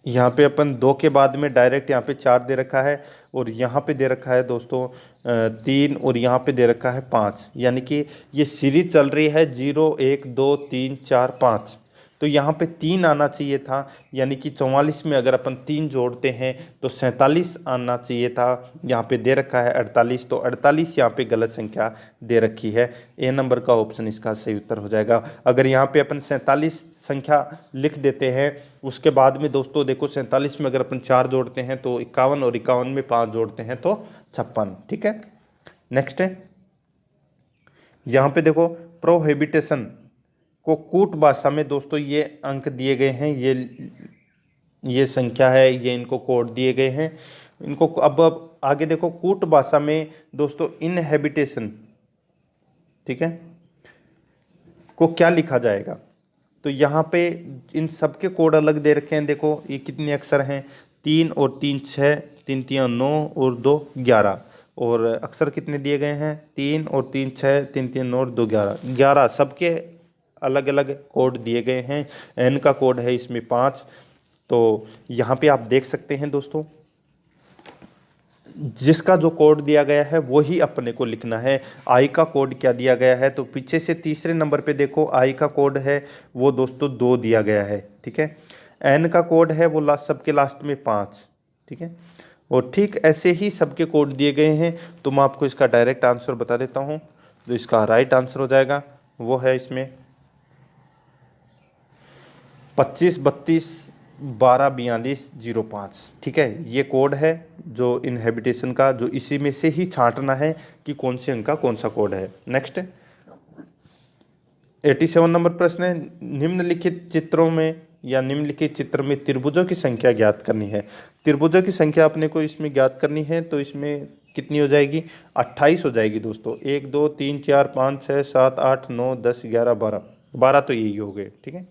यहाँ पे अपन 2 के बाद में डायरेक्ट यहाँ पे 4 दे रखा है, और यहाँ पे दे रखा है दोस्तों 3, और यहाँ पे दे रखा है 5, यानी कि ये सीरीज चल रही है 0 1 2 3 4 5, तो यहाँ पे 3 आना चाहिए था, यानी कि 44 में अगर अपन 3 जोड़ते हैं तो 47 आना चाहिए था। यहाँ पे दे रखा है 48, तो 48 यहाँ पे गलत संख्या दे रखी है। ए नंबर का ऑप्शन इसका सही उत्तर हो जाएगा। अगर यहाँ पे अपन 47 संख्या लिख देते हैं, उसके बाद में दोस्तों देखो 47 में अगर अपन 4 जोड़ते हैं तो 51, और 51 में 5 जोड़ते हैं तो 56। ठीक है, नेक्स्ट है यहाँ पे देखो प्रोहिबिटेशन को कूट भाषा में दोस्तों ये अंक दिए गए हैं, ये संख्या है, ये इनको कोड दिए गए हैं इनको। अब आगे देखो कूट भाषा में दोस्तों इनहेबिटेशन, ठीक है, को क्या लिखा जाएगा। तो यहाँ पे इन सबके कोड अलग दे रखे हैं। देखो ये कितने अक्षर हैं, 3 और 3 6, 3 3 9 और 2 11। और अक्षर कितने दिए गए हैं, 3 और 3 6, 3 3 9 और 2 11। 11 सबके अलग अलग कोड दिए गए हैं। एन का कोड है इसमें 5। तो यहाँ पे आप देख सकते हैं दोस्तों, जिसका जो कोड दिया गया है वही अपने को लिखना है। आई का कोड क्या दिया गया है, तो पीछे से तीसरे नंबर पे देखो आई का कोड है वो दोस्तों 2 दिया गया है। ठीक है, एन का कोड है वो सबके लास्ट में 5। ठीक है, और ठीक ऐसे ही सबके कोड दिए गए हैं। तो मैं आपको इसका डायरेक्ट आंसर बता देता हूँ। जो इसका राइट आंसर हो जाएगा वो है इसमें 25 32 12 42 05। ठीक है, ये कोड है जो इनहेबिटेशन का, जो इसी में से ही छांटना है कि कौन से अंक का कौन सा कोड है। नेक्स्ट 87 नंबर प्रश्न है, निम्नलिखित चित्रों में या निम्नलिखित चित्र में त्रिभुजों की संख्या ज्ञात करनी है। त्रिभुजों की संख्या अपने को इसमें ज्ञात करनी है, तो इसमें कितनी हो जाएगी, 28 हो जाएगी दोस्तों। 1 2 3 4 5 6 7 8 9 10 11 12, 12 तो यही हो गए। ठीक है,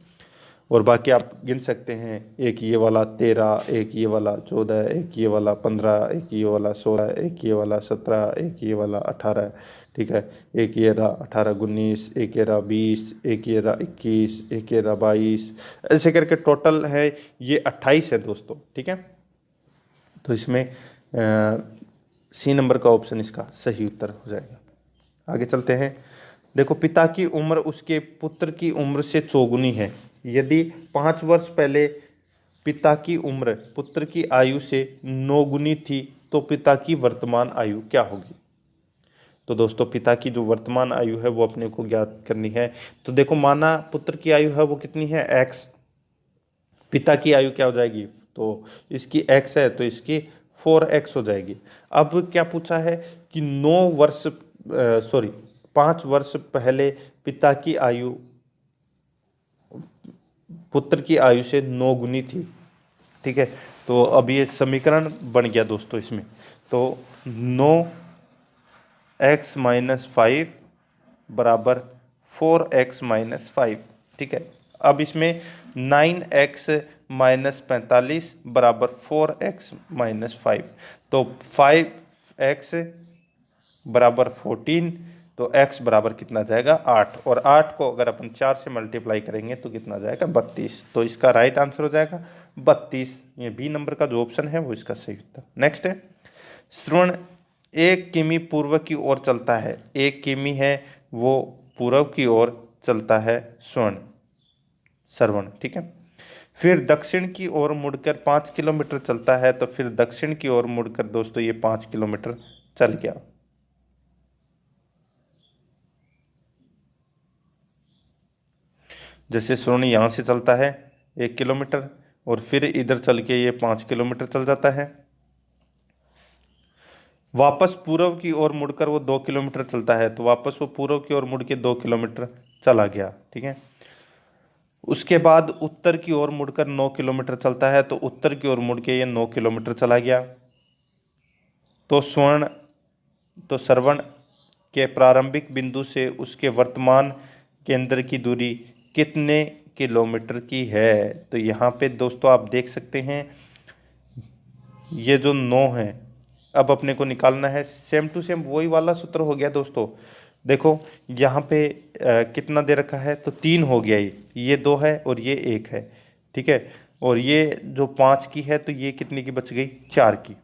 और बाकी आप गिन सकते हैं, एक ये वाला 13, एक ये वाला 14, एक ये वाला 15, एक ये वाला 16, एक ये वाला 17, एक ये वाला 18। ठीक है, एक ये रहा 18 19, एक ये रहा 20, एक ये रहा 21, एक ये रहा 22, ऐसे करके टोटल है ये 28 है दोस्तों। ठीक है, तो इसमें सी नंबर का ऑप्शन इसका सही उत्तर हो जाएगा। आगे चलते हैं। देखो पिता की उम्र उसके पुत्र की उम्र से चौगुनी है। यदि 5 वर्ष पहले पिता की उम्र पुत्र की आयु से 9 गुनी थी तो पिता की वर्तमान आयु क्या होगी। तो दोस्तों पिता की जो वर्तमान आयु है वो अपने को ज्ञात करनी है। तो देखो माना पुत्र की आयु है वो कितनी है, x, पिता की आयु क्या हो जाएगी, तो इसकी x है तो इसकी 4x हो जाएगी। अब क्या पूछा है कि 5 वर्ष पहले पिता की आयु पुत्र की आयु से 9 गुनी थी। ठीक है, तो अब ये समीकरण बन गया दोस्तों इसमें। तो 9x - 5 बराबर 4x - 5। ठीक है, अब इसमें 9x - 45 बराबर 4x - 5। तो 5x बराबर 14, तो x बराबर कितना जाएगा 8, और 8 को अगर अपन 4 से मल्टीप्लाई करेंगे तो कितना जाएगा 32। तो इसका राइट आंसर हो जाएगा 32। ये बी नंबर का जो ऑप्शन है वो इसका सही उत्तर। नेक्स्ट है, श्रवण 1 किमी पूर्व की ओर चलता है। 1 किमी है वो पूर्व की ओर चलता है श्रवण। ठीक है, फिर दक्षिण की ओर मुड़कर 5 किलोमीटर चलता है। तो फिर दक्षिण की ओर मुड़कर दोस्तों ये 5 किलोमीटर चल गया। जैसे श्रवण यहाँ से चलता है 1 किलोमीटर और फिर इधर चल के ये 5 किलोमीटर चल जाता है। वापस पूर्व की ओर मुड़कर वो 2 किलोमीटर चलता है, तो वापस वो पूर्व की ओर मुड़ के 2 किलोमीटर चला गया। ठीक है, उसके बाद उत्तर की ओर मुड़कर 9 किलोमीटर चलता है, तो उत्तर की ओर मुड़ के ये 9 किलोमीटर चला गया। तो श्रवण के प्रारंभिक बिंदु से उसके वर्तमान केंद्र की दूरी कितने किलोमीटर की है। तो यहाँ पे दोस्तों आप देख सकते हैं ये जो 9 है अब अपने को निकालना है। सेम टू सेम वही वाला सूत्र हो गया दोस्तों। देखो यहाँ पे कितना दे रखा है, तो 3 हो गया, ये 2 है और ये 1 है। ठीक है, और ये जो 5 की है तो ये कितने की बच गई, 4 की।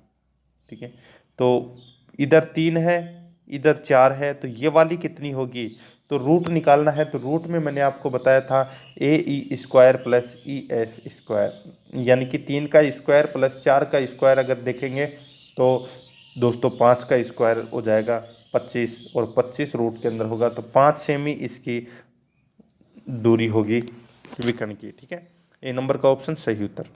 ठीक है, तो इधर 3 है इधर 4 है, तो ये वाली कितनी होगी, तो रूट निकालना है, तो रूट में मैंने आपको बताया था AE² प्लस ES², यानी कि 3 का स्क्वायर प्लस 4 का स्क्वायर अगर देखेंगे तो दोस्तों 5 का स्क्वायर हो जाएगा 25, और 25 रूट के अंदर होगा, तो 5 सेमी इसकी दूरी होगी विकर्ण की। ठीक है, ए नंबर का ऑप्शन सही उत्तर।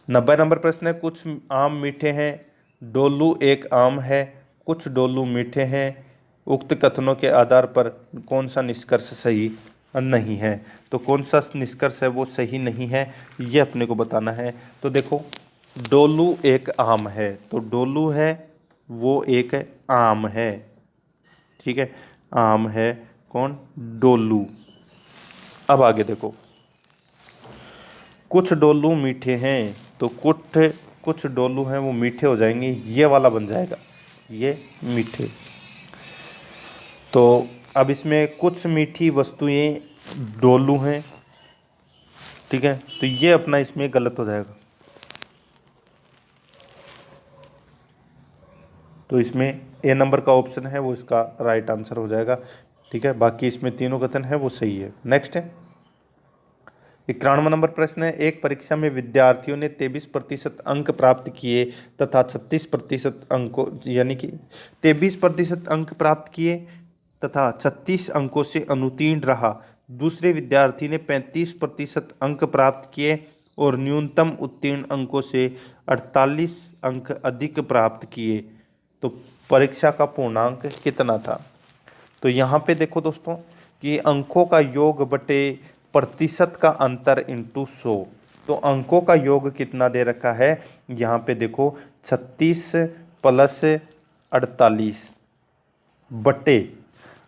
90 नंबर प्रश्न है, कुछ आम मीठे हैं, डोलू एक आम है, कुछ डोलू मीठे हैं, उक्त कथनों के आधार पर कौन सा निष्कर्ष सही नहीं है। तो कौन सा निष्कर्ष है वो सही नहीं है, ये अपने को बताना है। तो देखो, डोलू एक आम है, तो डोलू है वो एक आम है। ठीक है, आम है कौन, डोलू। अब आगे देखो, कुछ डोलू मीठे हैं, तो कुछ डोलू हैं वो मीठे हो जाएंगे, ये वाला बन जाएगा, ये मीठे। तो अब इसमें कुछ मीठी वस्तुएं डोलू हैं, ठीक है, तो ये अपना इसमें गलत हो जाएगा। तो इसमें ए नंबर का ऑप्शन है वो इसका राइट आंसर हो जाएगा। ठीक है, बाकी इसमें तीनों कथन है वो सही है। नेक्स्ट है 91 नंबर प्रश्न है, एक परीक्षा में विद्यार्थियों ने 23% अंक प्राप्त किए तथा 36% अंकों, यानी कि 23% अंक प्राप्त किए तथा 36 अंकों से अनुत्तीर्ण रहा। दूसरे विद्यार्थी ने 35% अंक प्राप्त किए और न्यूनतम उत्तीर्ण अंकों से 48 अंक अधिक प्राप्त किए, तो परीक्षा का पूर्णांक कितना था। तो यहाँ पे देखो दोस्तों कि अंकों का योग बटे प्रतिशत का अंतर इंटू 100, तो अंकों का योग कितना दे रखा है, यहाँ पे देखो 36 प्लस 48 बटे,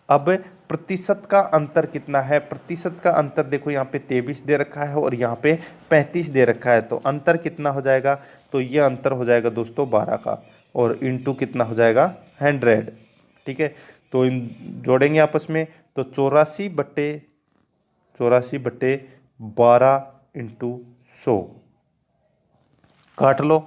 अब प्रतिशत का अंतर कितना है, प्रतिशत का अंतर देखो यहाँ पे 23 दे रखा है और यहाँ पे 35 दे रखा है, तो अंतर कितना हो जाएगा, तो ये अंतर हो जाएगा दोस्तों 12 का, और इंटू कितना हो जाएगा 100। ठीक है, तो इन जोड़ेंगे आपस में, तो 84 बटे 12 इंटू 100, काट लो,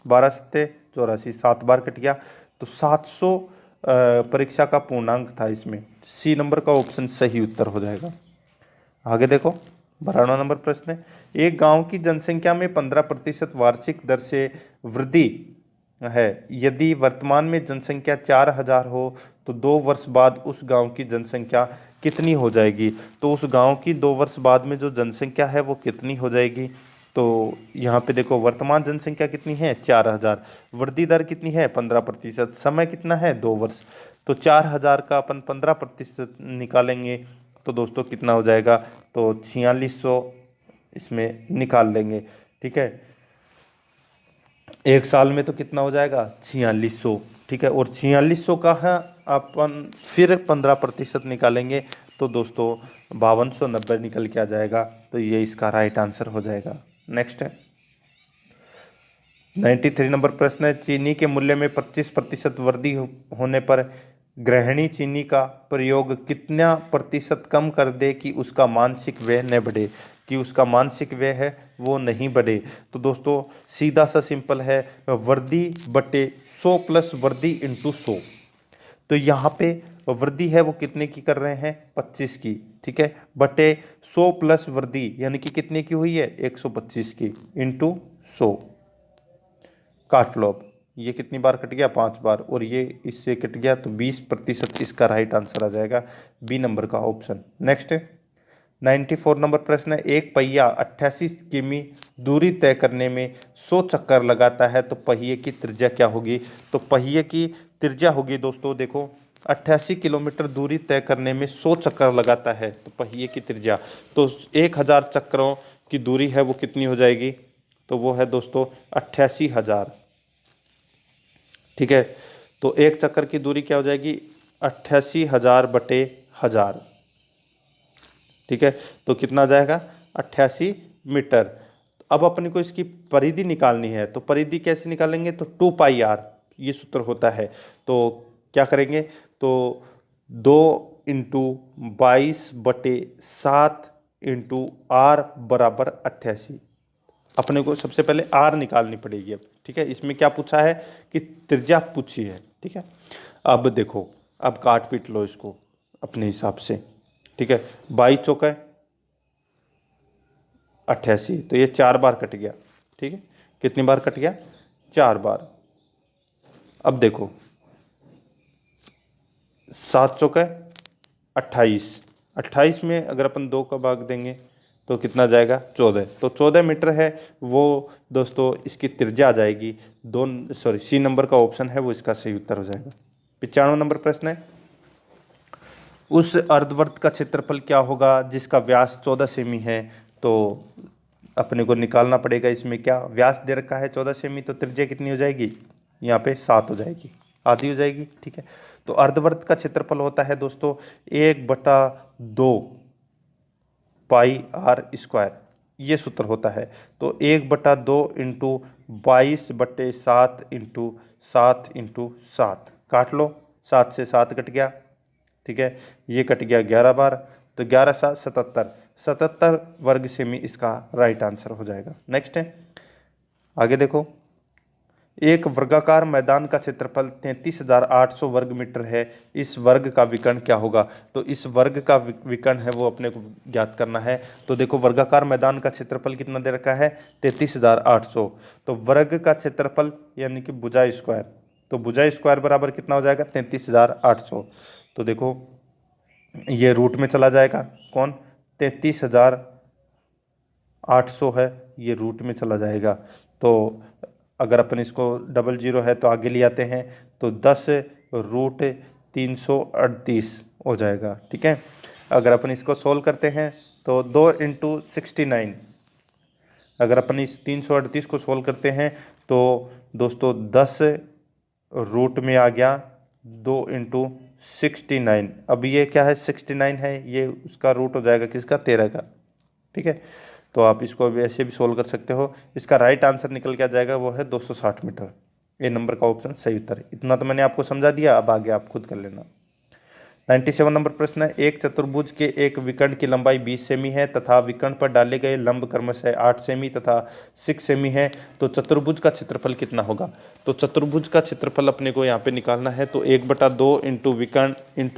12 सत्ते 84, 7 बार कट गया, तो 700 परीक्षा का पूर्णांक था। इसमें सी नंबर का ऑप्शन सही उत्तर हो जाएगा। आगे देखो 92 नंबर प्रश्न है, एक गांव की जनसंख्या में 15% वार्षिक दर से वृद्धि है। यदि वर्तमान में जनसंख्या 4000 हो तो 2 वर्ष बाद उस गांव की जनसंख्या कितनी हो जाएगी। तो उस गांव की 2 वर्ष बाद में जो जनसंख्या है वो कितनी हो जाएगी। तो यहाँ पे देखो वर्तमान जनसंख्या कितनी है 4000, वृद्धि दर कितनी है 15%, समय कितना है 2 वर्ष, तो 4000 का अपन 15% निकालेंगे तो दोस्तों कितना हो जाएगा, तो 4600 इसमें निकाल लेंगे। ठीक है, एक साल में तो कितना हो जाएगा 4600। ठीक है, और 4600 का है अपन फिर 15% निकालेंगे तो दोस्तों 5290 निकल के आ जाएगा, तो ये इसका राइट आंसर हो जाएगा। नेक्स्ट है 93 नंबर प्रश्न है, चीनी के मूल्य में 25% वृद्धि होने पर गृहिणी चीनी का प्रयोग कितना प्रतिशत कम कर दे कि उसका मानसिक व्यय न बढ़े, कि उसका मानसिक व्यय है वो नहीं बढ़े। तो दोस्तों सीधा सा सिंपल है, वृद्धि बटे 100 प्लस वृद्धि इंटू 100, तो यहाँ पे वृद्धि है वो कितने की कर रहे हैं 25 की। ठीक है, बटे 100 प्लस वृद्धि यानी कि कितने की हुई है 125 की, इंटू 100, काट लो। अब ये कितनी बार कट गया 5 बार, और ये इससे कट गया, तो 20% इसका राइट आंसर आ जाएगा, बी नंबर का ऑप्शन। नेक्स्ट 94 नंबर प्रश्न है, एक पहिया 88 किमी दूरी तय करने में 100 चक्कर लगाता है तो पहिए की त्रिज्या क्या होगी। तो पहिए की त्रिज्या होगी दोस्तों देखो 88 किलोमीटर दूरी तय करने में 100 चक्कर लगाता है तो पहिए की त्रिज्या, तो 1000 चक्करों की दूरी है वो कितनी हो जाएगी, तो वो है दोस्तों 88,000। ठीक है, तो एक चक्कर की दूरी क्या हो जाएगी 88,000 बटे 1000। ठीक है, तो कितना जाएगा 88 मीटर। अब अपने को इसकी परिधि निकालनी है, तो परिधि कैसे निकालेंगे, तो 2πr ये सूत्र होता है। तो क्या करेंगे, तो 2 इंटू 22 बटे 7 इंटू r बराबर 88। अपने को सबसे पहले r निकालनी पड़ेगी अब। ठीक है, इसमें क्या पूछा है कि त्रिज्या पूछी है। ठीक है, अब देखो अब काट पीट लो इसको अपने हिसाब से, ठीक है। 22 चौका 88, तो ये 4 बार कट गया, ठीक है। कितनी बार कट गया? 4 बार। अब देखो 7 चौका 28, 28 में अगर अपन 2 का भाग देंगे तो कितना जाएगा? 14। तो 14 मीटर है वो दोस्तों इसकी त्रिज्या आ जाएगी। सी नंबर का ऑप्शन है वो इसका सही उत्तर हो जाएगा। 95 नंबर प्रश्न है, उस अर्धवृत्त का क्षेत्रफल क्या होगा जिसका व्यास 14 सेमी है? तो अपने को निकालना पड़ेगा। इसमें क्या व्यास दे रखा है 14 सेमी, तो त्रिज्या कितनी हो जाएगी? यहाँ पे 7 हो जाएगी, आधी हो जाएगी, ठीक है। तो अर्धवृत्त का क्षेत्रफल होता है दोस्तों 1/2 पाई आर स्क्वायर, ये सूत्र होता है। तो 1/2 इंटू 22/7 इंटू 7 इंटू 7, काट लो, 7 से 7 कट गया, ठीक है। ये कट गया 11 बार, तो 11 7 77, 77 वर्ग सेमी इसका राइट आंसर हो जाएगा। नेक्स्ट है, आगे देखो, एक वर्गाकार मैदान का क्षेत्रफल 33,800 वर्ग मीटर है, इस वर्ग का विकर्ण क्या होगा? तो इस वर्ग का विकर्ण है वो अपने को ज्ञात करना है। तो देखो वर्गाकार मैदान का क्षेत्रफल कितना दे रखा है? 33,800। तो वर्ग का क्षेत्रफल यानी कि भुजा स्क्वायर, तो भुजा स्क्वायर बराबर कितना हो जाएगा? 33,800। तो देखो ये रूट में चला जाएगा, कौन? 33,800 है, ये रूट में चला जाएगा। तो अगर अपन इसको 00 है तो आगे ले आते हैं, तो 10√338 हो जाएगा, ठीक है। अगर अपन इसको सोल्व करते हैं तो 2 इंटू 69, अगर अपन इस 338 को सोल्व करते हैं तो दोस्तों 10 रूट में आ गया 2 इंटू 69। अब ये क्या है? 69 है, ये उसका रूट हो जाएगा किसका? 13 का, ठीक है। तो आप इसको भी ऐसे भी सोल्व कर सकते हो। इसका राइट आंसर निकल के आ जाएगा, वो है 260 मीटर। ए नंबर का ऑप्शन सही उत्तर है। इतना तो मैंने आपको समझा दिया, अब आगे आप खुद कर लेना। 97 नंबर प्रश्न है, एक चतुर्भुज के एक विकर्ण की लंबाई 20 सेमी है तथा विकर्ण पर डाले गए लंब क्रमशः 8 सेमी तथा 6 सेमी है, तो चतुर्भुज का क्षेत्रफल कितना होगा? तो चतुर्भुज का क्षेत्रफल अपने को यहाँ पे निकालना है, तो 1/2 इंटू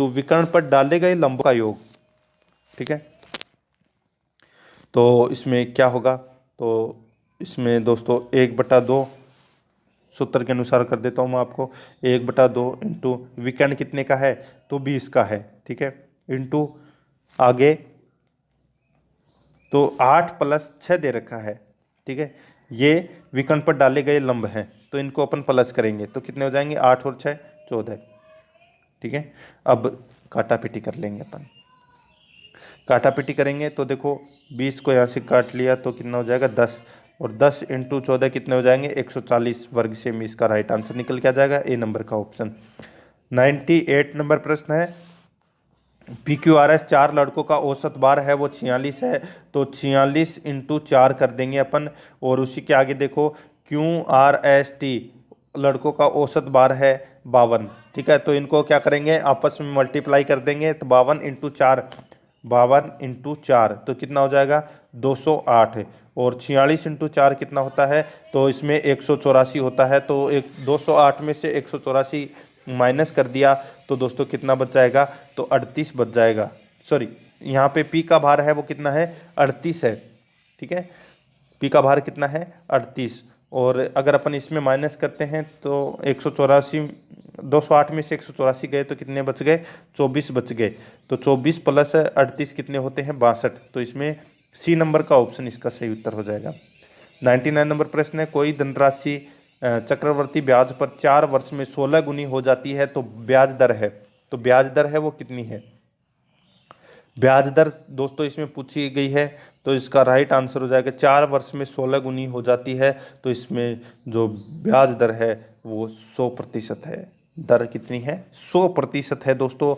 विकर्ण पर डाले गए लंब का योग, ठीक है। तो इसमें क्या होगा? तो इसमें दोस्तों 1/2 सूत्र के अनुसार कर देता हूँ मैं आपको, 1/2 इंटू विकर्ण कितने का है? तो 20 का है, ठीक है, इंटू आगे तो 8 + 6 दे रखा है, ठीक है। ये विकर्ण पर डाले गए लंब हैं, तो इनको अपन प्लस करेंगे तो कितने हो जाएंगे? 8 और 6 14, ठीक है। अब काटा पीटी कर लेंगे अपन, काटा पीटी करेंगे तो देखो 20 को यहाँ से काट लिया तो कितना हो जाएगा? 10, और 10 इंटू 14 कितने हो जाएंगे? 140 वर्ग सेमी इसका राइट आंसर निकल के आ जाएगा, ए नंबर का ऑप्शन। 98 नंबर प्रश्न है, PQRS 4 लड़कों का औसत बार है वो 46 है, तो 46 इंटू 4 कर देंगे अपन, और उसी के आगे देखो QRST लड़कों का औसत बार है 52, ठीक है। तो इनको क्या करेंगे? आपस में मल्टीप्लाई कर देंगे, तो 52 इंटू 4 तो कितना हो जाएगा? 208, और 46 इंटू 4 कितना होता है? तो इसमें 184 होता है, तो 208 में से 184 माइनस कर दिया तो दोस्तों कितना बच जाएगा? तो 38 बच जाएगा। सॉरी, यहाँ पे P का भार है वो कितना है? 38 है, ठीक है। P का भार कितना है? 38, और अगर अपन इसमें माइनस करते हैं तो 184, 208 में से 184 गए तो कितने बच गए? 24 बच गए। तो 24 + 38 कितने होते हैं? 62। तो इसमें सी नंबर का ऑप्शन इसका सही उत्तर हो जाएगा। 99 नंबर प्रश्न है, कोई धनराशि चक्रवर्ती ब्याज पर 4 वर्ष में 16 गुनी हो जाती है तो ब्याज दर है, तो ब्याज दर है वो कितनी है? ब्याज दर दोस्तों इसमें पूछी गई है, तो इसका राइट आंसर हो जाएगा 4 वर्ष में 16 गुनी हो जाती है, तो इसमें जो ब्याज दर है वो 100% है। दर कितनी है? 100% है दोस्तों,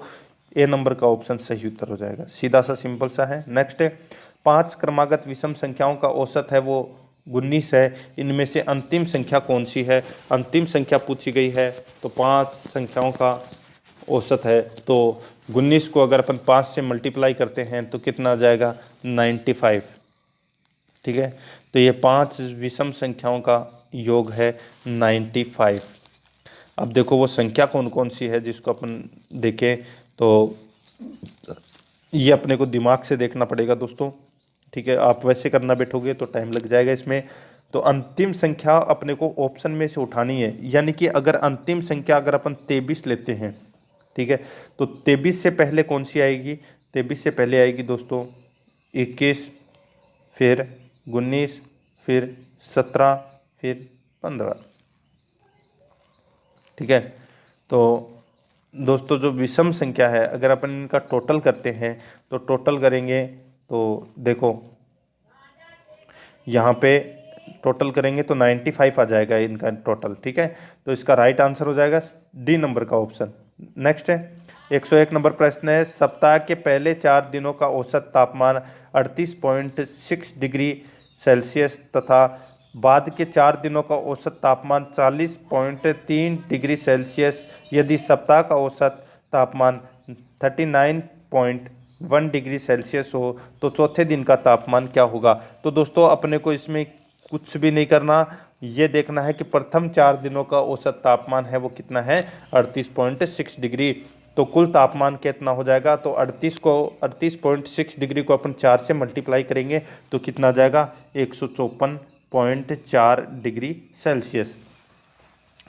ए नंबर का ऑप्शन सही उत्तर हो जाएगा। सीधा सा सिंपल सा है। नेक्स्ट है, 5 क्रमागत विषम संख्याओं का औसत है वो 19 है, इनमें से अंतिम संख्या कौन सी है? अंतिम संख्या पूछी गई है, तो 5 संख्याओं का औसत है, तो 19 को अगर अपन 5 से मल्टीप्लाई करते हैं तो कितना आ जाएगा? 95, ठीक है। तो ये 5 विषम संख्याओं का योग है 95। अब देखो वो संख्या कौन कौन सी है जिसको अपन देखें, तो ये अपने को दिमाग से देखना पड़ेगा दोस्तों। ठीक है, आप वैसे करना बैठोगे तो टाइम लग जाएगा इसमें। तो अंतिम संख्या अपने को ऑप्शन में से उठानी है, यानी कि अगर अंतिम संख्या अगर अपन 23 लेते हैं, ठीक है, तो 23 से पहले कौन सी आएगी? 23 से पहले आएगी दोस्तों 21, फिर 19, फिर 17, फिर 15। ठीक है, तो दोस्तों जो विषम संख्या है अगर अपन इनका टोटल करते हैं तो टोटल करेंगे तो देखो यहाँ पे टोटल करेंगे तो 95 आ जाएगा इनका टोटल। ठीक है, तो इसका राइट आंसर हो जाएगा डी नंबर का ऑप्शन। नेक्स्ट है 101 नंबर प्रश्न है, सप्ताह के पहले 4 दिनों का औसत तापमान 38.6 डिग्री सेल्सियस तथा बाद के 4 दिनों का औसत तापमान 40.3 डिग्री सेल्सियस। यदि सप्ताह का औसत तापमान 39.1 डिग्री सेल्सियस हो तो चौथे दिन का तापमान क्या होगा? तो दोस्तों अपने को इसमें कुछ भी नहीं करना, ये देखना है कि प्रथम 4 दिनों का औसत तापमान है वो कितना है, 38.6 डिग्री। तो कुल तापमान कितना हो जाएगा? तो 38.6 डिग्री को अपन 4 से मल्टीप्लाई करेंगे तो कितना आ जाएगा? 154.4 डिग्री सेल्सियस।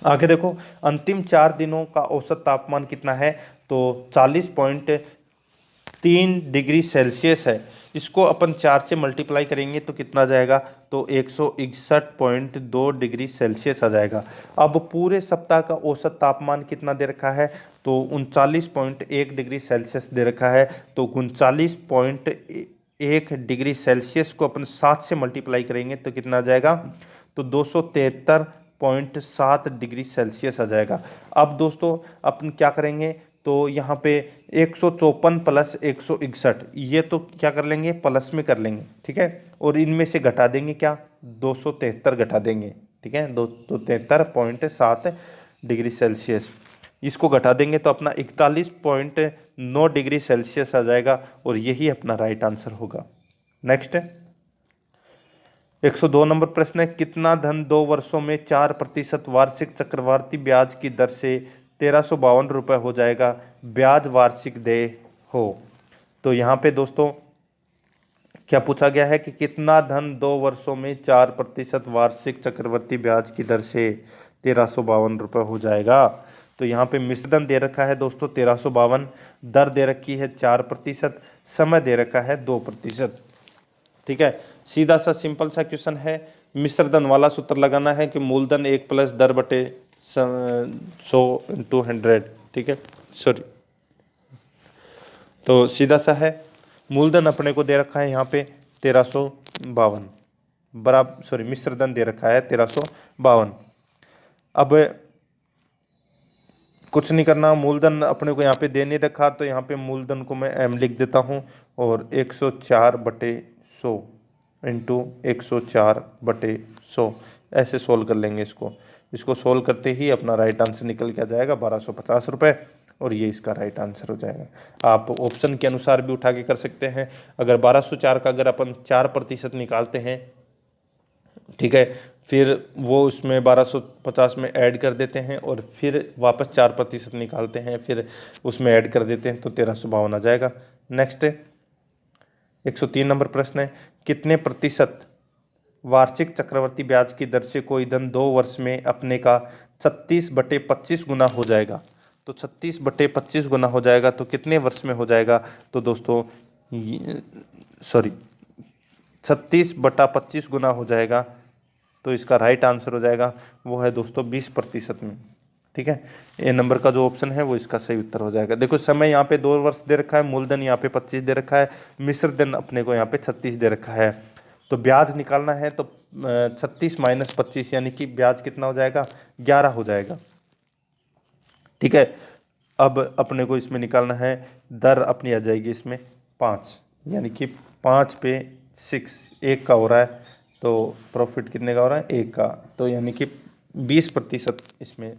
आगे देखो अंतिम 4 दिनों का औसत तापमान कितना है? तो 40.3 डिग्री सेल्सियस है। इसको अपन 4 से मल्टीप्लाई करेंगे तो कितना जाएगा? तो 161.2 डिग्री सेल्सियस आ जाएगा। अब पूरे सप्ताह का औसत तापमान कितना दे रखा है? तो 39.1 डिग्री सेल्सियस दे रखा है। तो 39.1 डिग्री सेल्सियस को अपन 7 से मल्टीप्लाई करेंगे तो कितना आ जाएगा? तो 273.7 डिग्री सेल्सियस आ जाएगा। अब दोस्तों अपन क्या करेंगे, तो यहाँ पे 154 प्लस 161 ये तो क्या कर लेंगे, प्लस में कर लेंगे। ठीक है, और इनमें से घटा देंगे क्या? 273 घटा देंगे। ठीक है, 273.7 डिग्री सेल्सियस, इसको घटा देंगे तो अपना 41.9 डिग्री सेल्सियस आ जाएगा और यही अपना राइट आंसर होगा। नेक्स्ट 102 नंबर प्रश्न है, कितना धन 2 वर्षों में 4% वार्षिक चक्रवर्ती ब्याज की दर से 1352 रुपये हो जाएगा, ब्याज वार्षिक देय हो। तो यहाँ पे दोस्तों क्या पूछा गया है कि कितना धन 2 वर्षों में 4% वार्षिक चक्रवर्ती ब्याज की दर से 1352 रुपये हो जाएगा। तो यहाँ पे मिश्रधन दे रखा है दोस्तों 1352, दर दे रखी है 4%, समय दे रखा है 2%। ठीक है, सीधा सा सिंपल सा क्वेश्चन है। मिश्रधन वाला सूत्र लगाना है कि मूलधन 1 प्लस दर बटे 100 इंटू 100। ठीक है, सॉरी, तो सीधा सा है। मूलधन अपने को दे रखा है यहाँ पे 1352 बराबर, सॉरी मिश्रधन दे रखा है 1352। अब कुछ नहीं करना, मूलधन अपने को यहाँ पे दे नहीं रखा तो यहाँ पे मूलधन को मैं m लिख देता हूँ और 104/100 इंटू 104/100 ऐसे सोल्व कर लेंगे इसको सोल्व करते ही अपना राइट आंसर निकल के आ जाएगा 1250 रुपये और ये इसका राइट आंसर हो जाएगा। आप ऑप्शन के अनुसार भी उठा के कर सकते हैं। अगर 1204 का अगर अपन 4% निकालते हैं, ठीक है, फिर वो उसमें 1250 में ऐड कर देते हैं और फिर वापस 4% निकालते हैं, फिर उसमें ऐड कर देते हैं तो 1352 आ जाएगा। नेक्स्ट 103 नंबर प्रश्न है, कितने प्रतिशत वार्षिक चक्रवर्ती ब्याज की दर से कोई धन 2 वर्ष में अपने का 36/25 गुना हो जाएगा? तो 36/25 गुना हो जाएगा तो कितने वर्ष में हो जाएगा? तो दोस्तों सॉरी 36/25 गुना हो जाएगा तो इसका राइट आंसर हो जाएगा वो है दोस्तों 20% में। ठीक है, ए नंबर का जो ऑप्शन है वो इसका सही उत्तर हो जाएगा। देखो समय यहाँ पे 2 वर्ष दे रखा है, मूलधन यहाँ पे 25 दे रखा है, मिश्रधन अपने को यहाँ पे 36 दे रखा है। तो ब्याज निकालना है तो 36 माइनस 25 यानी कि ब्याज कितना हो जाएगा? 11 हो जाएगा। ठीक है, अब अपने को इसमें निकालना है, दर अपनी आ जाएगी इसमें 5 यानी कि 5 पे 6 1 का हो रहा है, तो प्रॉफिट कितने का हो रहा है? 1 का, तो यानी कि 20% इसमें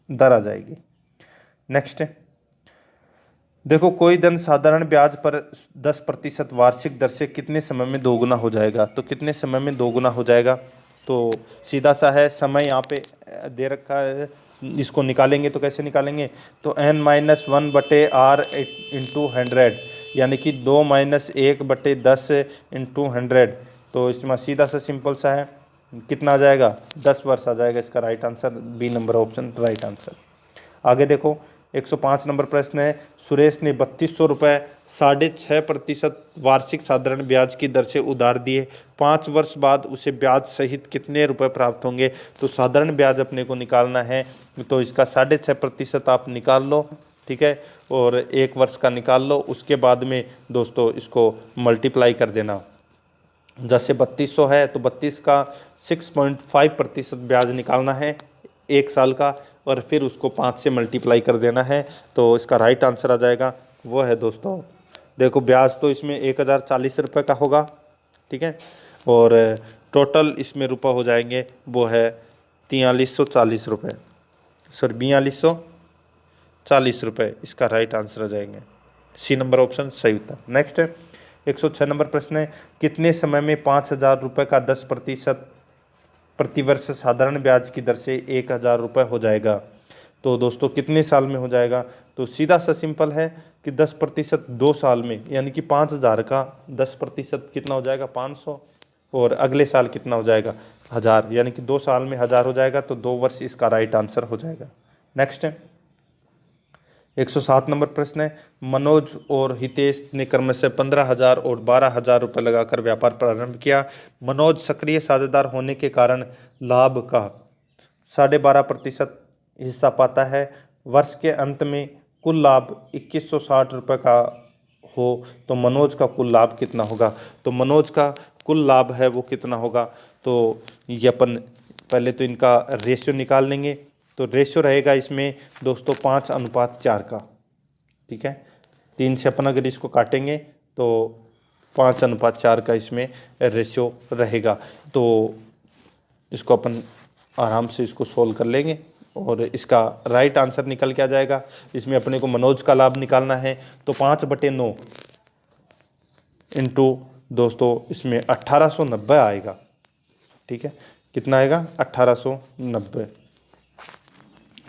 दर आ जाएगी। नेक्स्ट देखो, कोई धन साधारण ब्याज पर 10% वार्षिक दर से कितने समय में दोगुना हो जाएगा? तो कितने समय में दोगुना हो जाएगा? तो सीधा सा है, समय यहाँ पे दे रखा है, इसको निकालेंगे तो कैसे निकालेंगे, तो n-1/r इंटू 100, यानी कि 2-1/10 इंटू 100। तो इसमें सीधा सा सिंपल सा है, कितना आ जाएगा, 10 वर्ष आ जाएगा। इसका right answer B number option right answer. आगे देखो 105 नंबर प्रश्न है, सुरेश ने 3200 रुपये 6.5% वार्षिक साधारण ब्याज की दर से उधार दिए, 5 वर्ष बाद उसे ब्याज सहित कितने रुपए प्राप्त होंगे। तो साधारण ब्याज अपने को निकालना है, तो इसका 6.5% आप निकाल लो, ठीक है, और 1 वर्ष का निकाल लो। उसके बाद में दोस्तों इसको मल्टीप्लाई कर देना। जैसे 3200 है तो 32 का 6.5% ब्याज निकालना है 1 साल का, और फिर उसको 5 से मल्टीप्लाई कर देना है। तो इसका राइट आंसर आ जाएगा, वो है दोस्तों, देखो ब्याज तो इसमें 1040 रुपये का होगा, ठीक है, और टोटल इसमें रुपये हो जाएंगे वो है 4340 रुपये, सॉरी 4240 रुपये। इसका राइट आंसर आ जाएंगे सी नंबर ऑप्शन सही उत्तर। नेक्स्ट है 106 नंबर प्रश्न है, कितने समय में 5000 रुपये का 10% प्रतिवर्ष साधारण ब्याज की दर से 1000 रुपये हो जाएगा। तो दोस्तों कितने साल में हो जाएगा, तो सीधा सा सिंपल है कि 10% 2 साल में, यानी कि 5000 का 10% कितना हो जाएगा 500, और अगले साल कितना हो जाएगा 1000, यानी कि 2 साल में 1000 हो जाएगा। तो 2 वर्ष इसका राइट आंसर हो जाएगा। नेक्स्ट है 107 नंबर प्रश्न है, मनोज और हितेश ने क्रमशः 15,000 और 12,000 रुपये लगाकर व्यापार प्रारंभ किया। मनोज सक्रिय साझेदार होने के कारण लाभ का 12.5% हिस्सा पाता है। वर्ष के अंत में कुल लाभ 2160 रुपये का हो तो मनोज का कुल लाभ कितना होगा। तो मनोज का कुल लाभ है वो कितना होगा, तो ये अपन पहले तो इनका रेशियो निकाल लेंगे। तो रेशियो रहेगा इसमें दोस्तों 5:4 का, ठीक है, 3 से अपन अगर इसको काटेंगे तो 5:4 का इसमें रेशियो रहेगा। तो इसको अपन आराम से इसको सोल्व कर लेंगे और इसका राइट आंसर निकल के आ जाएगा। इसमें अपने को मनोज का लाभ निकालना है, तो 5/9 इंटू दोस्तों इसमें 1890 आएगा, ठीक है, कितना आएगा 1890।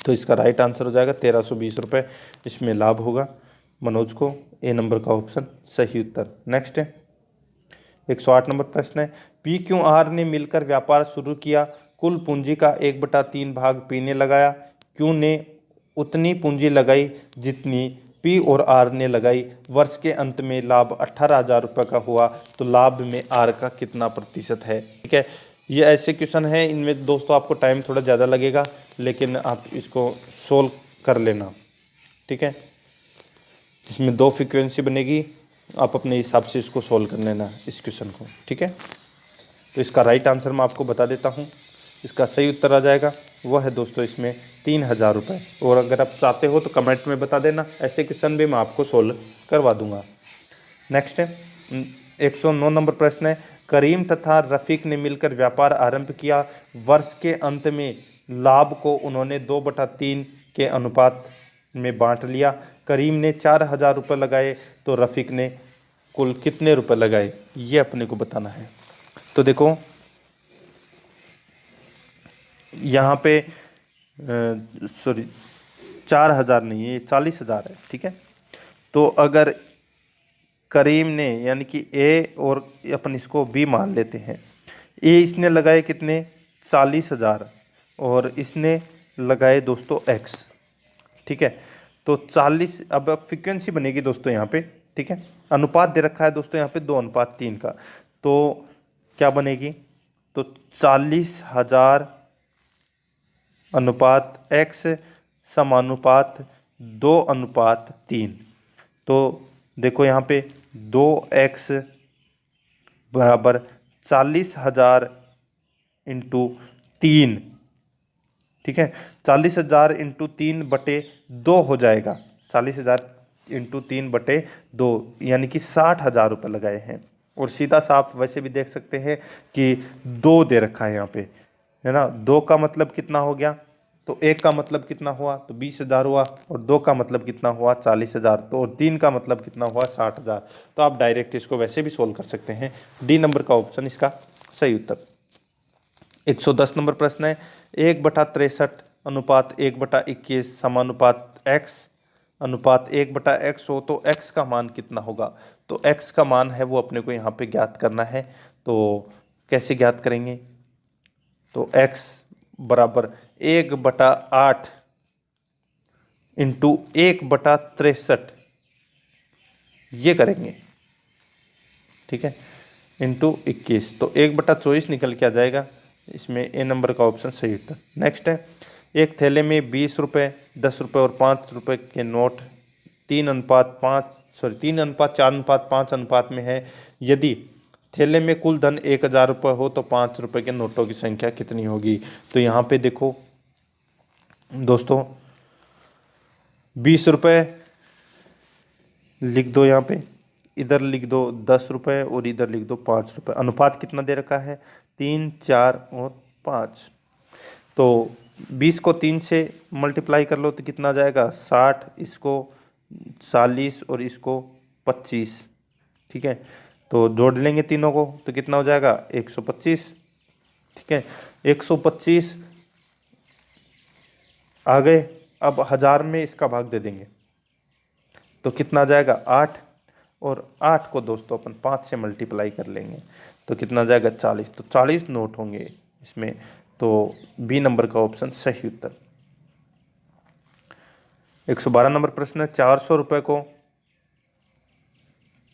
तो इसका राइट आंसर हो जाएगा 1320 रुपये इसमें लाभ होगा मनोज को, ए नंबर का ऑप्शन सही उत्तर। नेक्स्ट है 108 नंबर प्रश्न है, पी क्यू आर ने मिलकर व्यापार शुरू किया, कुल पूंजी का 1/3 भाग पी ने लगाया, क्यू ने उतनी पूंजी लगाई जितनी पी और आर ने लगाई। वर्ष के अंत में लाभ 18,000 रुपये का हुआ, तो लाभ में आर का कितना प्रतिशत है, ठीक है। ये ऐसे क्वेश्चन है, इनमें दोस्तों आपको टाइम थोड़ा ज़्यादा लगेगा, लेकिन आप इसको सोल्व कर लेना, ठीक है। इसमें 2 फ्रीक्वेंसी बनेगी, आप अपने हिसाब से इसको सोल्व कर लेना इस क्वेश्चन को, ठीक है। तो इसका राइट आंसर मैं आपको बता देता हूँ, इसका सही उत्तर आ जाएगा वह है दोस्तों इसमें 3000 रुपये। और अगर आप चाहते हो तो कमेंट में बता देना, ऐसे क्वेश्चन भी मैं आपको सोल्व करवा दूंगा। नेक्स्ट है 109 नंबर प्रश्न है, करीम तथा रफ़ीक ने मिलकर व्यापार आरंभ किया, वर्ष के अंत में लाभ को उन्होंने 2/3 के अनुपात में बांट लिया। करीम ने 4000 रुपये लगाए तो रफ़ीक ने कुल कितने रुपए लगाए, ये अपने को बताना है। तो देखो यहाँ पे सॉरी 4000 नहीं है, ये 40,000 है, ठीक है। तो अगर करीम ने, यानी कि ए और अपन इसको बी मान लेते हैं, ए इसने लगाए कितने 40,000 और इसने लगाए दोस्तों एक्स, ठीक है। तो 40, अब फ्रीक्वेंसी बनेगी दोस्तों यहाँ पे, ठीक है। अनुपात दे रखा है दोस्तों यहाँ पे 2:3 का, तो क्या बनेगी, तो 40,000 अनुपात एक्स समानुपात 2:3। तो देखो यहाँ पे 2x बराबर 40,000 इंटू 3, ठीक है, 40,000 इंटू 3/2 हो जाएगा, 40,000 इंटू 3/2 यानी कि 60,000 रुपये लगाए हैं। और सीधा सा आप वैसे भी देख सकते हैं कि 2 दे रखा है यहाँ पे, है ना, 2 का मतलब कितना हो गया, तो 1 का मतलब कितना हुआ, तो 20,000 हुआ, और 2 का मतलब कितना हुआ 40,000, तो और 3 का मतलब कितना हुआ 60,000। तो आप डायरेक्ट इसको वैसे भी सोल्व कर सकते हैं, डी नंबर का ऑप्शन इसका सही उत्तर। 110 नंबर प्रश्न है, 1/63 अनुपात 1/21 समानुपात x अनुपात 1/x हो तो x का मान कितना होगा। तो x का मान है वो अपने को यहाँ पे ज्ञात करना है। तो कैसे ज्ञात करेंगे, तो x बराबर 1/8 इंटू 1/63 ये करेंगे, ठीक है, इंटू 21, तो 1/24 निकल के आ जाएगा। इसमें ए नंबर का ऑप्शन सही उत्तर। नेक्स्ट है, एक थैले में 20 रुपये, 10 रुपये और 5 रुपये के नोट 3:4:5 अनुपात में है। यदि थैले में कुल धन 1000 रुपये हो तो 5 रुपये के नोटों की संख्या कितनी होगी। तो यहाँ पे देखो दोस्तों, 20 रुपये लिख दो, यहाँ पे इधर लिख दो 10 रुपये और इधर लिख दो 5 रुपये। अनुपात कितना दे रखा है, 3, 4 और 5। तो 20 को 3 से मल्टीप्लाई कर लो तो कितना आ जाएगा, 60, इसको 40 और इसको 25, ठीक है। तो जोड़ लेंगे तीनों को तो कितना हो जाएगा, 125, ठीक है। 125 आ गए। अब 1000 में इसका भाग दे देंगे तो कितना आ जाएगा, 8, और 8 को दोस्तों अपन 5 से मल्टीप्लाई कर लेंगे तो कितना आ जाएगा, 40। तो 40 नोट होंगे इसमें। तो बी नंबर का ऑप्शन सही उत्तर। 112 नंबर प्रश्न है, 400 रुपये को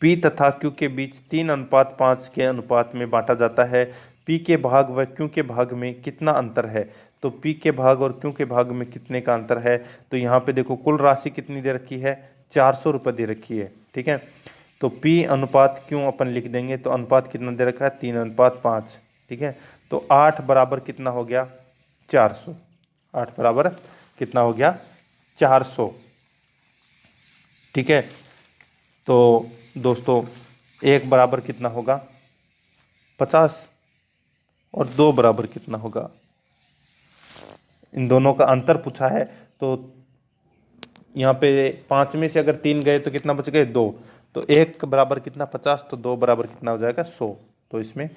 P तथा Q के बीच 3:5 के अनुपात में बांटा जाता है। P के भाग व Q के भाग में कितना अंतर है। तो P के भाग और Q के भाग में कितने का अंतर है। तो यहाँ पे देखो कुल राशि कितनी दे रखी है, 400 रुपये दे रखी है, ठीक है। तो P अनुपात Q अपन लिख देंगे तो अनुपात कितना दे रखा है, 3:5, ठीक है। तो 8 बराबर कितना हो गया, 400। 8 बराबर कितना हो गया, 400, ठीक है। तो दोस्तों 1 बराबर कितना होगा, 50, और 2 बराबर कितना होगा। इन दोनों का अंतर पूछा है तो यहाँ पे 5 में से अगर 3 गए तो कितना बच गए, 2। तो 1 बराबर कितना, 50, तो 2 बराबर कितना हो जाएगा, 100। तो इसमें